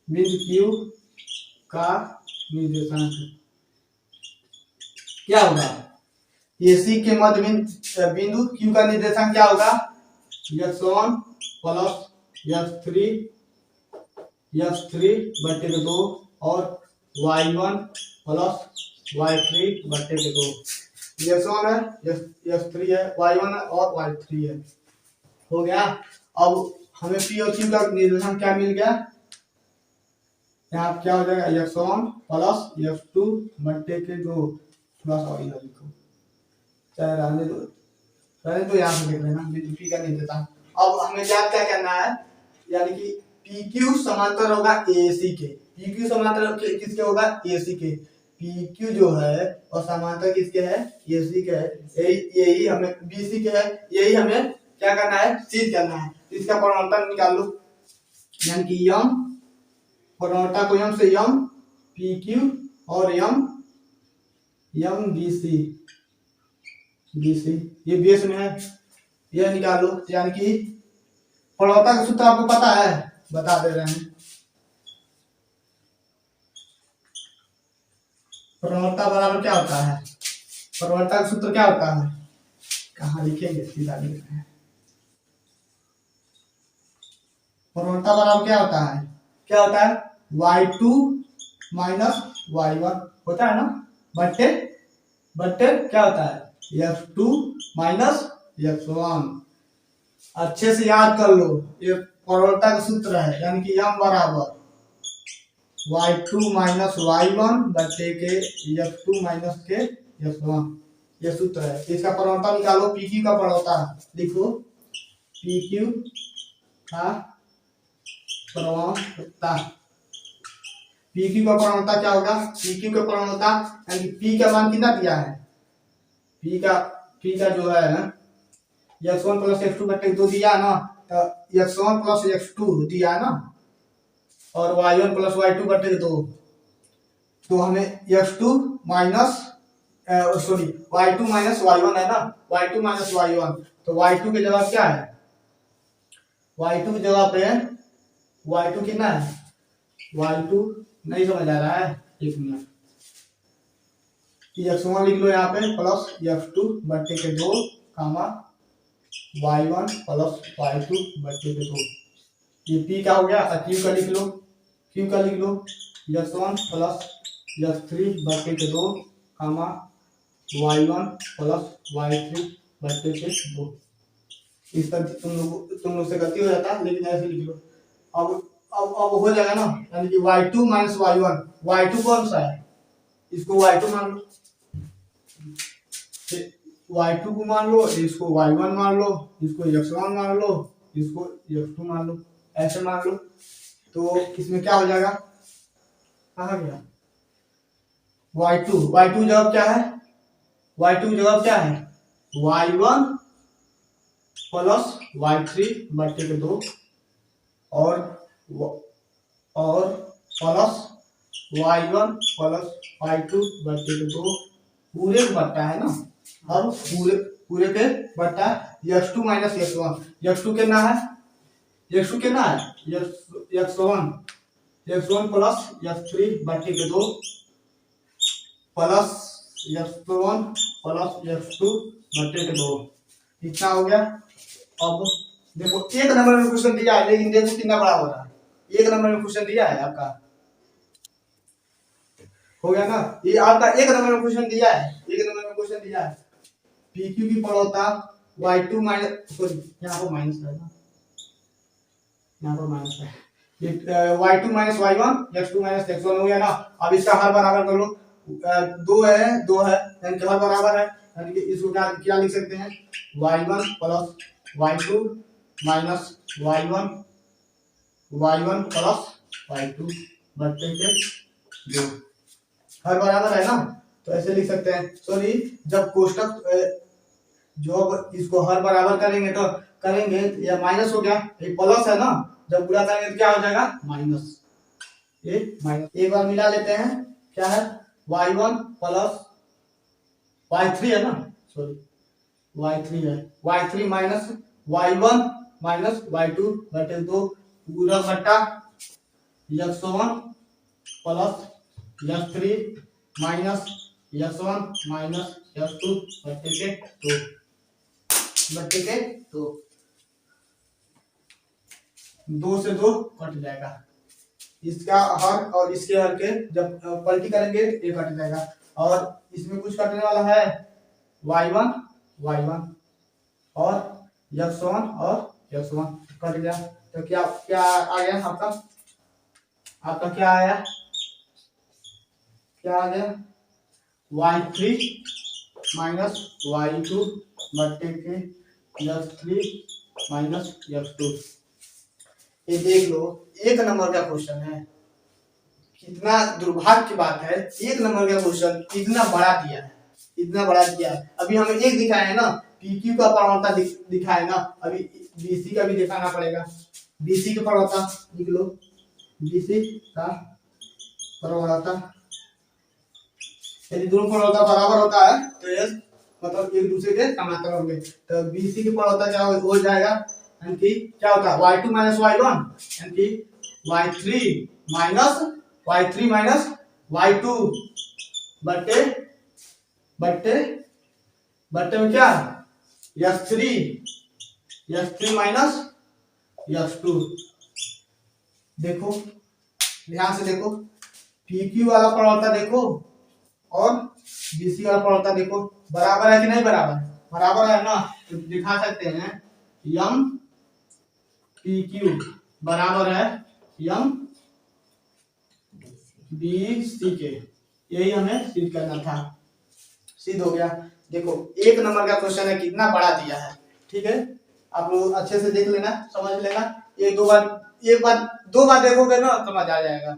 Q का निर्देशांक क्या होगा, AC के मध्य बिंदु Q का निर्देशांक क्या होगा x1 प्लस x3 बटे के 2 और y1 प्लस y3 बटे के 2, x1 है x3 है y1 है और y3 है, हो गया। अब हमें P और Q का निर्देशांक क्या मिल गया, यहाँ क्या हो जाएगा x1 प्लस x2 बटे के 2, थोड़ा सा इधर लिखो चाहे रहने दो यहाँ से देख लेना बिंदु P का निर्देशांक। अब हमें क्या क्या करना है, यानी कि PQ समांतर होगा AC के, PQ समांतर किसके होगा AC के, PQ जो है और समांतर किसके है AC के है, यही हमें BC के है, यही हमें क्या करना है सिद्ध करना है। इसका परिवर्तन निकाल लो, यानी कि m परिवर्तन को m से m PQ और m BC ये बेस में है, यह निकाल लो, यानी कि परिवर्तन का सूत्र आपको पता है, बता दे रहे हैं, परिवर्तन बराबर क्या होता है, परिवर्तन का सूत्र क्या होता है, कहाँ लिखेंगे सीधा लिख रहे हैं, परिवर्तन बराबर क्या होता है, y2 माइनस y1 होता है ना, बट्टे क्या होता है x2 माइनस x1। अच्छे से याद कर लो, ये परिवर्तन का सूत्र है, यानी कि m बराबर y2 माइनस y1 बटे के x2 माइनस के x1, ये सूत्र है। इसका परिवर्तन निकालो, PQ का परिवर्तन लिखो, PQ का परिवर्तन, PQ का परिवर्तन क्या होगा, PQ का परिवर्तन यानी P का मान कितना दिया है, P का जो है x1 प्लस x2 बटे 2 दिया ना, तो x1 प्लस x2 दिया ना, और y1 प्लस y2 बटे 2, तो हमें x2 minus y2 minus y1 है ना, y2 माइनस y1, तो y2 के जवाब क्या है y2 की जगह पे y2 कितना है, y2 नहीं समझ आ रहा है, एक मिनट, x1 लिख लो यहाँ पे प्लस f2 बट्टे के 2 कामा y1 प्लस y2 बट्टे के 2। ये p का हो गया, q का लिख लो, q का लिख लो x1 प्लस x3 बट्टे के 2 कामा y1 प्लस y3 बट्टे के 2। इस पर तुम लोग से गलती हो जाता है, लेकिन ऐसे लिख लो। अब हो जाएगा ना, यानी कि y2 माइनस y1, y2 कौन सा है, इसको y2 मान लो, y2 को मान लो, इसको y1 मान लो, इसको x1 मान लो, इसको x2 मान लो, ऐसे मान लो। तो इसमें क्या हो जाएगा, कहाँ गया y2 जवाब क्या है, y2 जवाब क्या है, y1 प्लस y3 बट्टे के 2 और प्लस y1 प्लस y2 बट्टे के 2 पूरे का बट्टा है ना। अब पूरे के बट्टा x2 माइनस x1, x2 कितना है, x2 कितना है, x1 प्लस x3 बट्टे के 2 प्लस x1 प्लस x2 बट्टे के 2, इतना हो गया। अब देखो एक नंबर में क्वेश्चन दिया है, लेकिन देखो कितना बड़ा हो रहा है, एक नंबर में क्वेश्चन दिया है आपका, हो गया ना, ये आपका एक नंबर में क्वेश्चन दिया है, एक नंबर में क्वेश्चन दिया है PQ की पड़ोता y2 माइनस, सॉरी यहाँ पर माइनस है ना, यहाँ पर माइनस है, ये y2 minus y1 x2 minus x1 हो गया ना। अब इसका हर बराबर कर लो, दो है यानी कि हर बराबर है, यानी कि इसको क्या क्या लिख सकते हैं, y1 plus y2 minus y1 plus y2 बट्टे के 2, हर बराबर है ना, तो ऐसे लिख सकते हैं। सॉरी, जब कोष्टक जो इसको हर बराबर करेंगे तो करेंगे, या माइनस हो गया, ये प्लस है ना, जब गुणा करेंगे तो क्या हो जाएगा माइनस, ये माइनस। एक बार मिला लेते हैं, क्या है y1 प्लस y3 है ना, सॉरी y3 है, y3 minus y1 minus y2 बटे 2 पूरा बट्टा x1 plus x3 minus x1 minus x2 बटे के 2 बटे के 2, 2 से 2 कट जाएगा, इसका हर और इसके हर के जब पलटी करेंगे ये कट जाएगा, और इसमें कुछ कटने वाला है y1 और x1 कट गया, तो क्या क्या आ गया आपका क्या आया, क्या आ गया y3 माइनस y2 बटे के x3 माइनस x2। ये देख लो एक नंबर का क्वेश्चन है, कितना दुर्भाग्य की बात है, एक नंबर का क्वेश्चन इतना बड़ा दिया है, इतना बड़ा दिया है। अभी हमें एक दिखाया है ना, PQ का प्रवणता दिखा है ना, अभी BC का भी दिखाना पड़ेगा, BC का प्रवणता लिख लो, BC का प्रवणता, यदि दोनों प्रवणता बराबर होता है तो ये मतलब एक दूसरे के समांतर होंगे, तो BC की प्रवणता क्या हो जाएगा, यानी कि क्या होता है y2 माइनस y1, यानी कि y3 माइनस y2 बट्टे बट्टे बट्टे में क्या x3 माइनस x2। देखो ध्यान से देखो, PQ वाला प्रवणता देखो और BC वाला प्रवणता देखो, बराबर है कि नहीं बराबर, बराबर है ना, तो दिखा सकते हैं m PQ बराबर है m BC के, यही हमें सिद्ध करना था, सिद्ध हो गया। देखो एक नंबर का क्वेश्चन है, कितना बड़ा दिया है, ठीक है, आप लोग अच्छे से देख लेना, समझ लेना, एक दो बार देखोगे ना समझ आ जाएगा,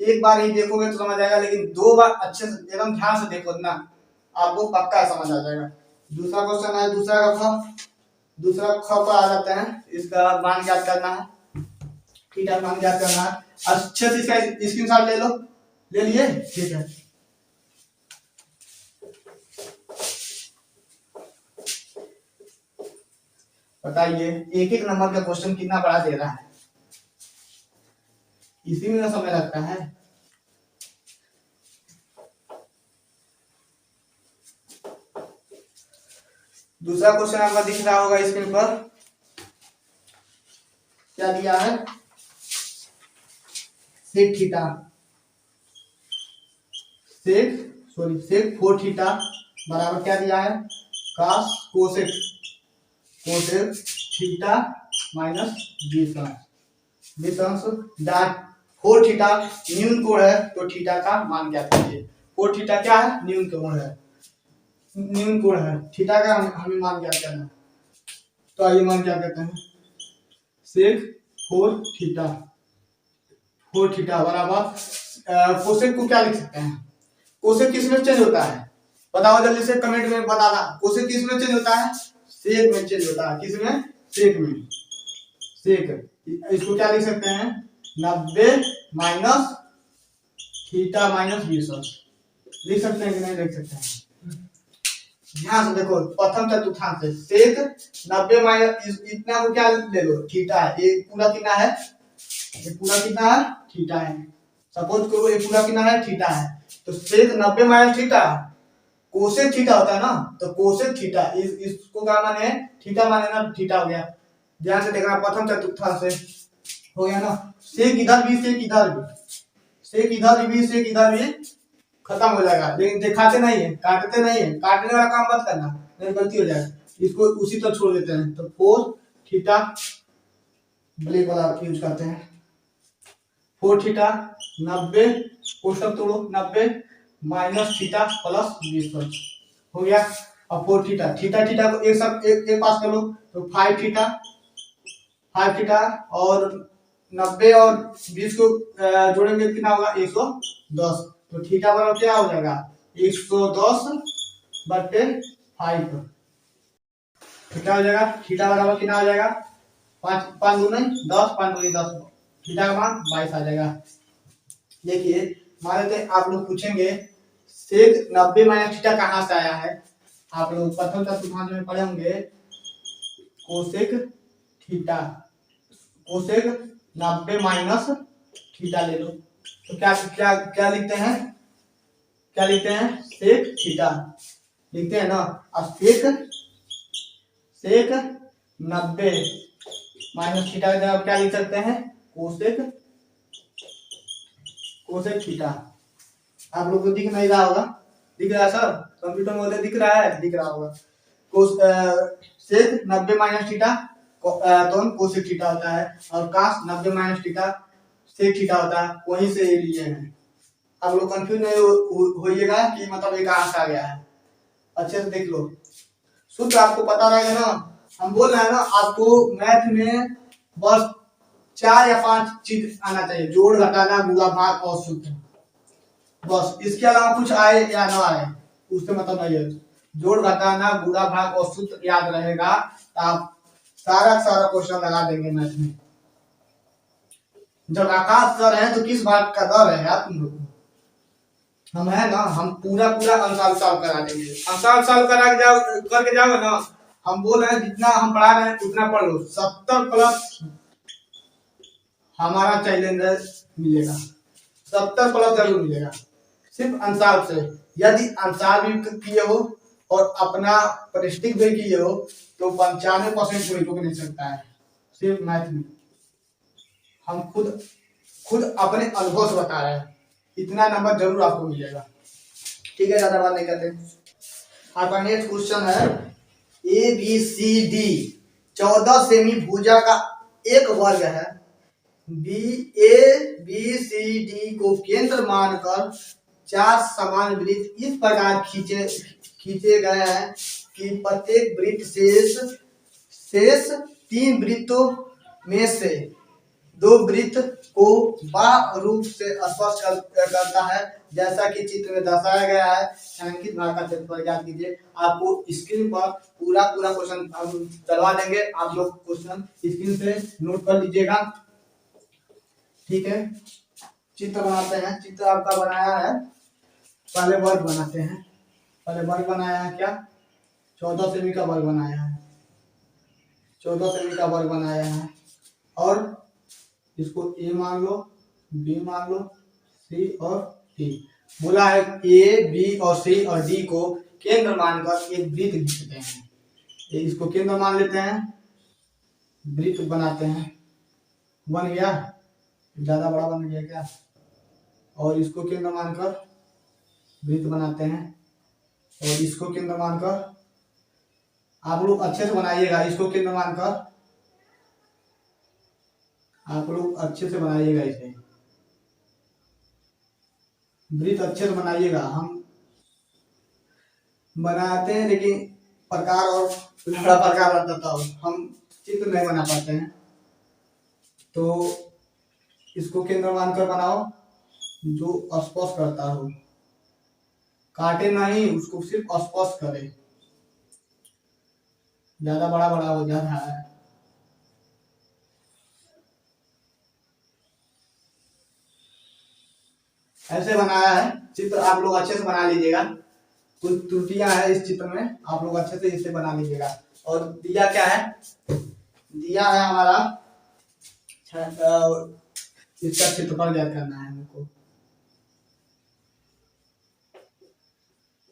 एक बार ही देखोगे तो समझ आएगा, लेकिन 2 बार अच्छे से एकदम ध्यान से देखो ना, आपको पक्का समझ आ जाएगा। दूसरा क्वेश्चन है, दूसरा ख पर आ जाते हैं, इसका मान ज्ञात करना है, ठीक है, मान ज्ञात करना है, अच्छे से इसका स्क्रीनशॉट ले लो, ले लिए, ठीक है। बताइए एक एक नंबर का क्वेश्चन कितना बड़ा दे रहा है, इसी में ना समय लगता है। दूसरा क्वेश्चन आपका दिख रहा होगा स्क्रीन पर, क्या दिया है, सेक थीटा, सेक 4 थीटा बराबर क्या दिया है, कास कोसेक थीटा माइनस 20 जहाँ 4 थीटा न्यून कोण है तो थीटा का मान क्या कीजिए। 4 थीटा क्या है, न्यून कोण है, न्यून कोण है, थीटा का हमें मान क्या करना है, तो आइए मान क्या कहते हैं, सेक 4 थीटा बराबर कोसेक को क्या लिख सकते हैं, कोसेक किस में चेंज होता है, बताओ जल्दी से कमेंट में बताना, कोसेक किस में चेंज होता है, सेक में चेंज होता है, किस में, सेक में, सेक इसको क्या लिख सकते हैं, 90 माइनस थीटा माइनस 20 लिख सकते हैं कि नहीं लिख सकते हैं। ध्यान से देखो प्रथम चतुर्थांश से सेक 90 माइनस इतना को क्या ले लो, थीटा है, ये पूरा कितना है, ये पूरा कितना है, थीटा है, सपोज करो ये पूरा कितना है, थीटा है, तो सेक 90 माइनस थीटा कोसेक थीटा होता है ना, तो कोसेक थीटा इसको क्या माने, थीटा माने ना, थीटा हो गया। ध्यान से देखना प्रथम चतुर्थांश से हो गया ना, सेक इधर भी, सेक इधर भी, सेक इधर भी, सेक इधर भी खत्म हो जाएगा, लेकिन दिखाते नहीं है, काटते नहीं है, काटने वाला काम मत करना, नहीं गलती हो जाएगा, इसको उसी तरह छोड़ देते हैं। तो 4 थीटा ब्लैक वाला यूज करते हैं, 4 थीटा 90 कोष्टक तोड़ो, 90 माइनस थीटा प्लस 20 हो गया। अब 4 थीटा, थीटा थीटा को एक साथ एक पास कर लो, तो 5 थीटा, 5 थीटा और 90 और 20 को जोड़ेंगे कितना होगा, 110, तो थीटा बराबर क्या हो जाएगा, 110 बटे 5, तो क्या हो जाएगा, थीटा बराबर कितना हो जाएगा, 5 5 दूनी 10, 5 दूनी 10, थीटा का मान 22 आ जाएगा। देखिए मान लेते हैं आप लोग पूछेंगे सेक 90 माइनस थीटा कहाँ से आया है, आप लोग प्रथम चतुर्थांश में पढ़े होंगे, cosec theta, cosec 90 minus theta ले लो, तो क्या क्या क्या लिखते हैं, क्या लिखते हैं, सेक थीटा लिखते हैं ना। अब सेक 90 माइनस थीटा की जगह क्या लिख सकते हैं, कोसेक कोसेक थीटा। आप लोग को दिख नहीं रहा होगा, दिख रहा है सर, कंप्यूटर में दिख रहा है, दिख रहा होगा, सेक 90 माइनस थीटा तो कोसेक थीटा होता है, और कास 90 माइनस थीटा सेक थीटा होता है, वहीं से ये लिए हैं। आप लोग कंफ्यूज नहीं होइएगा कि मतलब ये कहाँ से आ गया है, अच्छे से देख लो, सूत्र आपको पता रहेगा ना। हम बोल रहे हैं ना आपको मैथ में बस 4 या 5 चीज आना चाहिए, जोड़ घटाना गुणा भाग और सूत्र, बस इसके अलावा कुछ आए या ना आए उससे मतलब नहीं है, जोड़ घटाना गुणा भाग और सूत्र याद रहेगा तो आप सारा क्वेश्चन लगा देंगे मैथ में। जब आकाश सर है तो किस बात का डर है यार तुम लोग, हम है ना, हम पूरा अंसार सॉल्व करा देंगे, अंसार सॉल्व करा के जाओ करके जाओगे ना, हम बोल रहे हैं जितना हम पढ़ा रहे हैं उतना पढ़ लो, 70 प्लस हमारा चैलेंज मिलेगा, 70 प्लस जरूर मिलेगा, सिर्फ अंसार से। यदि अंसार भी किए हो और अपना परिस्थिति भी किए हो तो 95% कोई रोक नहीं सकता है, सिर्फ मैथ में हम खुद अपने अनुभव से बता रहे हैं, इतना नंबर जरूर आपको मिलेगा। ठीक है, ज्यादा बात नहीं करते। आपका नेक्स्ट क्वेश्चन है, ए बी सी डी 14 सेमी भुजा का एक वर्ग है, बी सी डी को केंद्र मानकर 4 समान वृत्त इस प्रकार खींचे गए हैं कि प्रत्येक वृत्त शेष 3 वृत्तों में से 2 वृत्त को बाह्य रूप से स्पर्श करता है, जैसा कि चित्र में दर्शाया गया है। छायांकित भाग का क्षेत्रफल ज्ञात कीजिए। आपको स्क्रीन पर पूरा क्वेश्चन हम करवा देंगे, आप लोग क्वेश्चन स्क्रीन से नोट कर लीजिएगा। ठीक है, चित्र बनाते हैं, चित्र आपका बनाया है, पहले वर्ग बनाते हैं, पहले वर्ग बनाया है क्या, 14 सेमी का वर्ग बनाया है, 14 सेमी का वर्ग बनाया है। और इसको ए मान लो, बी मान लो, सी और डी। बोला है ए बी और सी और डी को केंद्र मानकर एक वृत्त खींचते हैं। इसको केंद्र मान लेते हैं, वृत्त बनाते हैं। बन गया, ज्यादा बड़ा बन गया क्या? और इसको केंद्र मानकर वृत्त बनाते हैं, और इसको केंद्र मानकर, आप लोग अच्छे से बनाइएगा, इसको केंद्र मानकर आप लोग अच्छे से बनाइएगा, इसे वृत्त अच्छे से बनाइएगा। हम बनाते हैं लेकिन प्रकार और लड़ा प्रकार रहता है, हम चित्र नहीं बना पाते हैं। तो इसको केंद्र मानकर बनाओ जो स्पर्श करता हो, काटे नहीं, उसको सिर्फ स्पर्श करे। ज्यादा बड़ा बड़ा हो जा रहा है। ऐसे बनाया है चित्र, आप लोग अच्छे से बना लीजिएगा। कुछ त्रुटियां है इस चित्र में, आप लोग अच्छे से इसे बना लीजिएगा। और दिया क्या है? दिया है हमारा इसका क्षेत्रफल ज्ञात करना है हमको।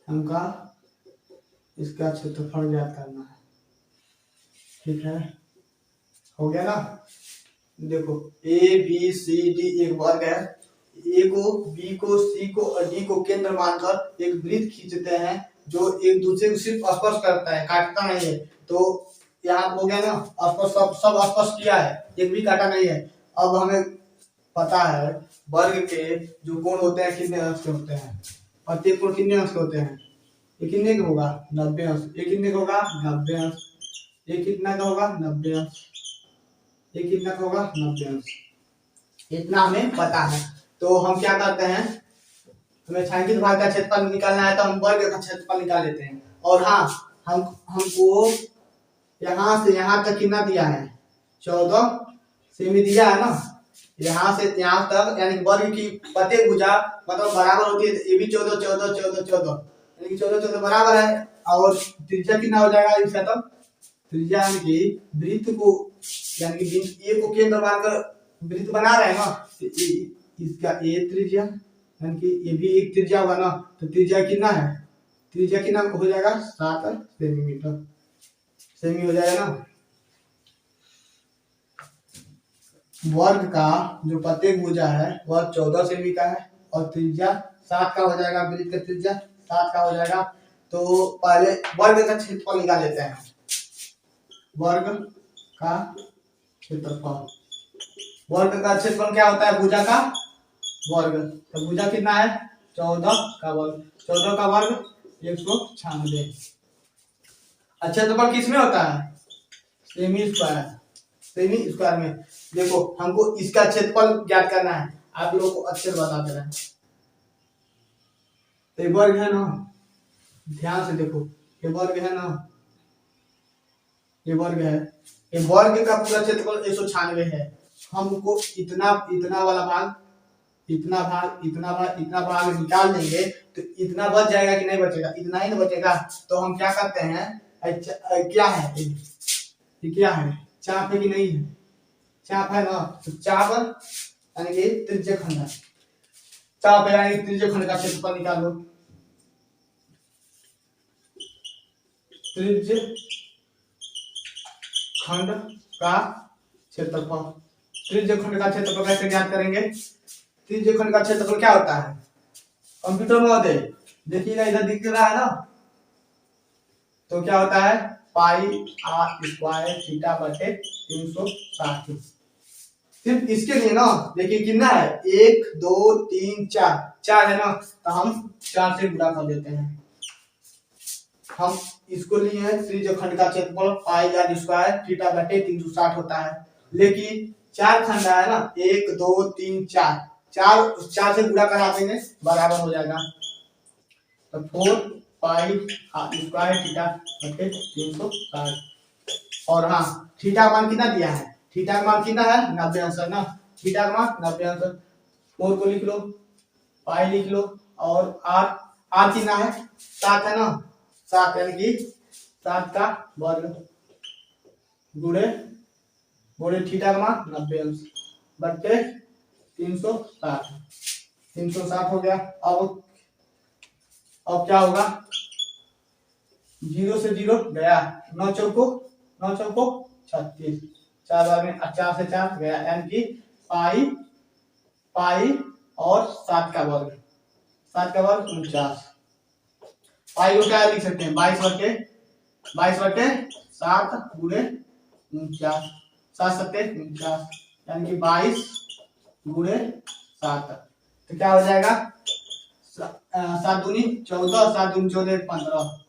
हमका इसका क्षेत्रफल ज्ञात करना है। ठीक है, हो गया ना? देखो ए बी सी डी एक वर्ग है। ए को, बी को, सी को और डी को केंद्र मानकर एक वृत्त खींचते हैं जो एक दूसरे को सिर्फ स्पर्श करता है, काटता नहीं है। तो यहाँ हो गया ना, स्पर्श, सब स्पर्श किया है, एक भी काटा नहीं है। अब हमें पता है वर्ग के जो कोण होते हैं कितने अंश के होते हैं, प्रत्येक कोण कितने अंश के होते हैं? ये कितने का होगा? 90 अंश। ये कितने का होगा? 90 अंश। ये कितना का होगा? 90 अंश। ये कितना का होगा? 90 अंश। इतना हमें पता है। तो हम क्या करते हैं, हमें छायांकित भाग का क्षेत्रफल निकालना है तो हम वर्ग का क्षेत्रफल निकाल लेते हैं। और हाँ, हमको यहाँ से यहाँ तक कितना दिया है? 14 सेमी दिया है ना। यहाँ से यहाँ तक, यानी वर्ग की प्रत्येक भुजा मतलब बराबर होती है। ये भी 14 14 14 14, यानी 14 14 बराबर है। और त्रिज्या कितना हो जाएगा इसका? तब त्रिज्या यानी कि वृत्त को, यानी कि ए को केंद्र मानकर वृत्त बना रहे हैं ना, तो इसका ए त्रिज्या, यानी कि ये भी एक त्रिज्या होगा ना। तो त्रिज्या कितना है? त्रिज्या कितना हो जाएगा? 7 सेंटीमीटर सेमी हो जाएगा ना। वर्ग का जो प्रत्येक भुजा है वह 14 सेमी का है और त्रिज्या 7 का हो जाएगा। वृत्त का त्रिज्या 7 का हो जाएगा। तो पहले वर्ग का क्षेत्रफल निकाल लेते हैं। वर्ग का क्षेत्रफल, वर्ग का क्षेत्रफल क्या होता है? भुजा का वर्ग। तो भुजा कितना है? 14 का वर्ग। 14 का वर्ग 196। क्षेत्रफल किसमें होता है? Semi square. सेमी स्क्वायर में। देखो हमको इसका क्षेत्रफल ज्ञात करना है, आप लोगों को अच्छे से बताते रहे। तो ये वर्ग है ना, ध्यान से देखो, ये वर्ग है ना, ये वर्ग है। ये वर्ग का पूरा क्षेत्रफल 196 है। हमको इतना इतना वाला भाग, इतना भाग, इतना भाग, इतना भाग निकाल देंगे तो इतना बच जाएगा कि नहीं बचेगा? इतना ही ना बचेगा। तो हम क्या करते हैं, क्या है ये? क्या है? चाप है कि नहीं है? चाप है ना। तो चाप यानी कि त्रिज्य खंड है। चाप है यानी त्रिज्य खंड का क्षेत्रफल निकालो। त्रिज्य खंड का क्षेत्रफल, त्रिज्य खंड का क्षेत्रफल कैसे ज्ञात करेंगे? त्रिज्य खंड का क्षेत्रफल क्या होता है? कंप्यूटर महोदय देखिएगा, इधर दिख रहा है ना। तो क्या होता है? पाई आर स्क्वायर थीटा बटे 360। सिर्फ इसके लिए ना, देखिए कितना है? 1 2 3 4, 4 है ना। तो हम 4 से गुणा कर देते हैं। हम इसको लिए हैं त्रिज्य खंड का क्षेत्रफल पाई आर स्क्वायर थीटा बटे 360 होता है। लेकिन 4 खंड है ना, 1 2 3 4, 4 से गुणा करा देंगे बराबर हो जाएगा। तो 4 पाई आर स्क्वायर थीटा बटे 360। और हाँ, थीटा का मान कितना दिया है? थीटा का मान कितना है? 90 अंश है ना। थीटा का मान 90 अंश। 4 को लिख लो, पाई लिख लो, और आर कितना है? 7 है ना। 7 यानी कि 7 का वर्ग गुणे गुणे थीटा का मान 90 अंश बट्टे 360 360 हो गया। अब क्या होगा, 0 से 0 गया, 9 चौको 36, 4 बार में 4 से 4 गया, यानी कि पाई पाई और 7 का वर्ग 49। पाई को क्या लिख सकते हैं, 22/7 गुणे 49, 7 सत्ते 49, यानी कि 22 गुणे 7। तो क्या हो जाएगा, 7 दूनी 14, 7 दूनी 14, 15,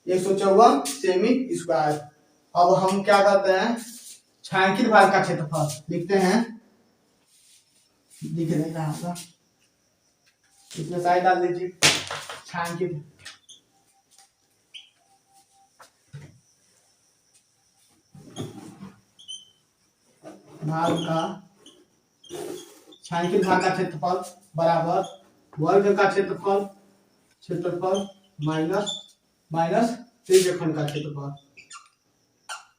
154 सेमी स्क्वायर। अब हम क्या करते हैं, छायांकित भाग का क्षेत्रफल लिखते हैं, दिख नहीं रहा था, इसमें साइड डाल दीजिए, छायांकित भाग का छायांकित भाग का क्षेत्रफल बराबर वर्ग का क्षेत्रफल माइनस त्रिज्य खंड का क्षेत्रफल,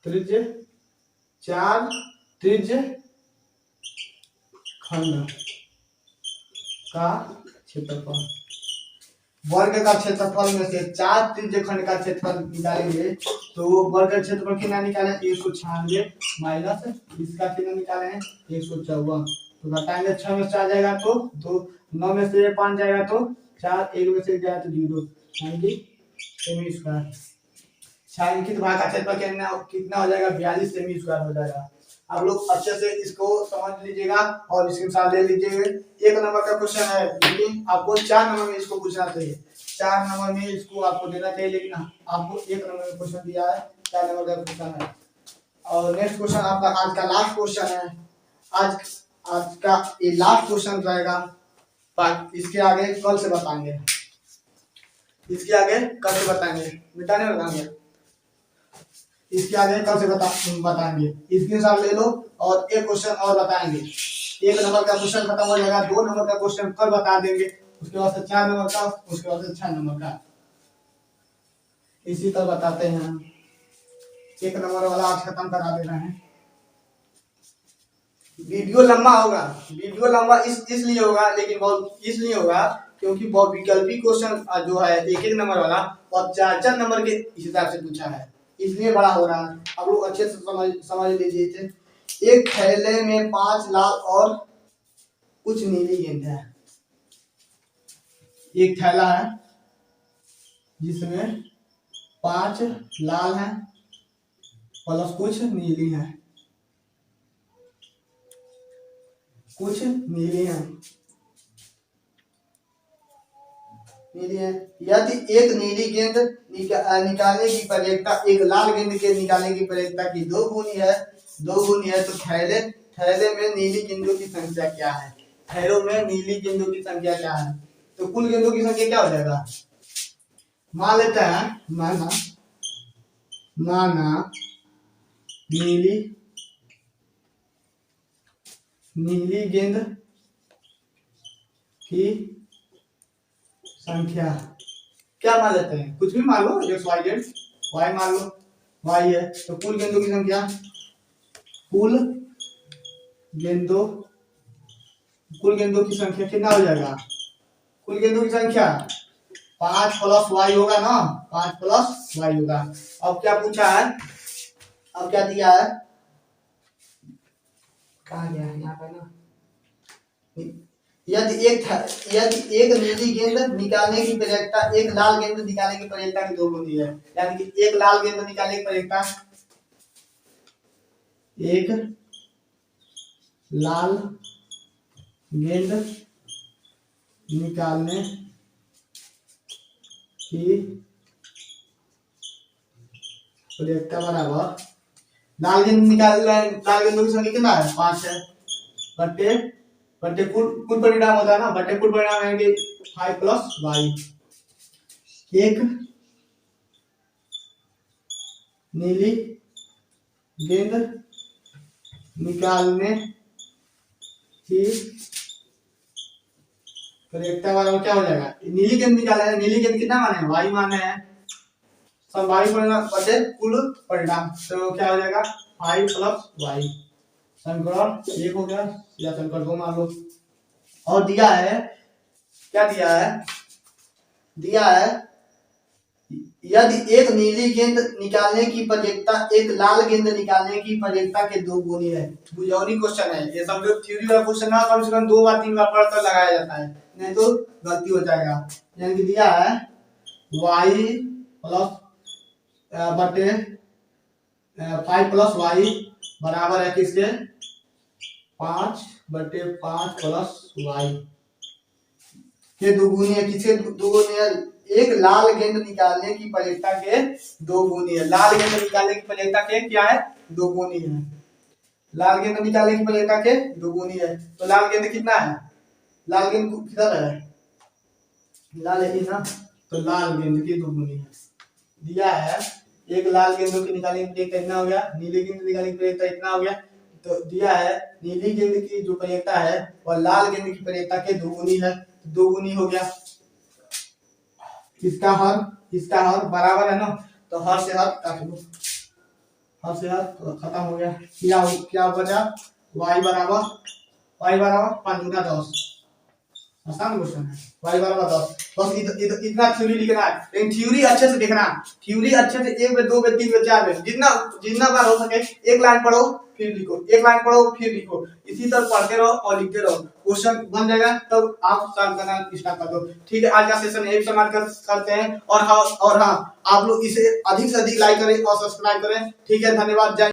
त्रिज्य 4 त्रिज्य खंड का क्षेत्रफल। वर्ग का क्षेत्रफल में से 4 त्रिज्य खंड का क्षेत्रफल निकालेंगे तो वर्ग का क्षेत्रफल कितना निकालें, 196 माइनस इसका कितना निकाले हैं 154, तो घटाएंगे 6 में से आ जाएगा तो 2, 9 में से 5 जाएगा तो 4, 1 में से जाए तो 0, यानी कि सेमी स्क्वायर। छायांकित भाग का क्षेत्रफल कितना हो जाएगा, 42 सेमी स्क्वायर हो जाएगा। आप लोग अच्छे से इसको समझ लीजिएगा और इसके साथ ले लीजिएगा। 1 नंबर का क्वेश्चन है, लेकिन आपको 4 नंबर में इसको पूछना चाहिए, 4 नंबर में इसको आपको देना चाहिए, लेकिन आपको 1 नंबर में क्वेश्चन दिया है, 4 नंबर का क्वेश्चन है। और नेक्स्ट क्वेश्चन आपका आज का लास्ट क्वेश्चन है, आज का ये लास्ट क्वेश्चन रहेगा, इसके आगे कल से बताएंगे, मिटाने बताएंगे, इसके आगे कल से बताएंगे। स्क्रीनशॉट ले लो और एक क्वेश्चन और बताएंगे। 1 नंबर का क्वेश्चन खत्म हो जाएगा, 2 नंबर का क्वेश्चन कल बता देंगे, उसके बाद से 4 नंबर का, उसके बाद से 6 नंबर का, इसी तरह बताते हैं। 1 नंबर वाला आज खत्म करा दे रहे हैं। वीडियो लंबा होगा, इसलिए होगा, लेकिन बहुत इसलिए होगा क्योंकि बहुत विकल्पी क्वेश्चन जो है 1 नंबर वाला और 4 नंबर के हिसाब से पूछा है, इसलिए बड़ा हो रहा है। आप लोग अच्छे से समझ लीजिए। एक थैले में 5 लाल और कुछ नीली गेंद है। एक थैला है जिसमें 5 लाल हैं प्लस कुछ नीली हैं, यदि एक नीली गेंद निकालने की प्रयोगता एक लाल गेंद के निकालने की प्रयोगता की 2 गुनी है तो थैले में नीली गेंदों की संख्या क्या है? थैलों में नीली गेंदों की संख्या क्या है? तो कुल गेंदों की संख्या क्या हो जाएगा? मान लेते हैं, माना नीली गेंद की संख्या क्या मान लेते हैं? कुछ भी मान लो, x y z, y मान लो, y है, तो कुल गेंदों की संख्या, कुल गेंदों की संख्या कितना हो जाएगा? कुल गेंदों की संख्या 5 प्लस y होगा ना, 5 प्लस y होगा। अब क्या पूछा है, अब क्या दिया है, कहाँ गया है, यहाँ पे ना, यदि एक नीली गेंद निकालने की प्रयोगता एक लाल गेंद निकालने की प्रयोगता की 2 गुनी है, यानी कि एक लाल गेंद निकालने की प्रयोगता एक लाल गेंद निकालने की प्रयोगता बराबर लाल गेंदों की संख्या कितना है? 5 है, बट्टे कुल परिणाम होता है ना, बट्टे कुल परिणाम है कि 5 प्लस y। एक नीली गेंद निकालने की प्रयोगता बराबर क्या हो जाएगा? नीली गेंद निकालना है, नीली गेंद कितना माने हैं? y माने हैं, संभावित परिणाम बचे कुल परिणाम, तो क्या हो जाएगा 5 प्लस वाई। समीकरण 1 हो गया या समीकरण 2 मान लो। और दिया है, क्या दिया है, दिया है यदि एक नीली गेंद निकालने की प्रयोज्यता एक लाल गेंद निकालने की प्रयोज्यता के 2 गुनी है। बुझौनी क्वेश्चन है ये, समझो थ्योरी वाला क्वेश्चन ना कम से कम 2 बार 3 बार पढ़कर लगाया जाता है, नहीं तो गलती हो जाएगा। यानी कि दिया है y प्लस बटे 5 प्लस वाई बराबर है किसके 5 बटे 5 प्लस वाई के 2 गुनी है। किसके 2 गुनी है, एक लाल गेंद निकालने की प्रयोज्यता के 2 गुनी है। लाल गेंद निकालने की प्रयोज्यता के क्या है 2 गुनी है। लाल गेंद निकालने की प्रयोज्यता के 2 गुनी है। तो लाल गेंद कितना है, लाल गेंद किधर है, लाल है ना, तो लाल गेंद की 2 गुनी है। दिया है एक लाल गेंद की निकालने की प्रयोज्यता इतना हो गया, नीली गेंद निकालने की प्रयोज्यता इतना हो गया। तो दिया है नीली गेंद की जो प्रयोज्यता है वह लाल गेंद की प्रयोज्यता के 2 गुनी है, 2 गुनी हो गया। इसका हर बराबर है ना, तो हर से हर काट लो, हर से हर तो खत्म हो गया। क्या बचा y बराबर 5 गुना 10, आसान क्वेश्चन है। y बराबर 10, बस इतना थ्योरी लिखना है, लेकिन थ्योरी अच्छे से देखना, थ्योरी अच्छे से 1 में 2 में 3 में 4 में जितना जितना बार हो सके एक लाइन पढ़ो फिर लिखो, एक लाइन पढ़ो फिर लिखो, इसी तरह पढ़ते रहो और लिखते रहो, क्वेश्चन बन जाएगा तब आप सॉल्व करना स्टार्ट कर दो। ठीक है, आज का सेशन यही समाप्त करते हैं। और हाँ आप लोग इसे अधिक से अधिक लाइक करें और सब्सक्राइब करें। ठीक है, धन्यवाद। जय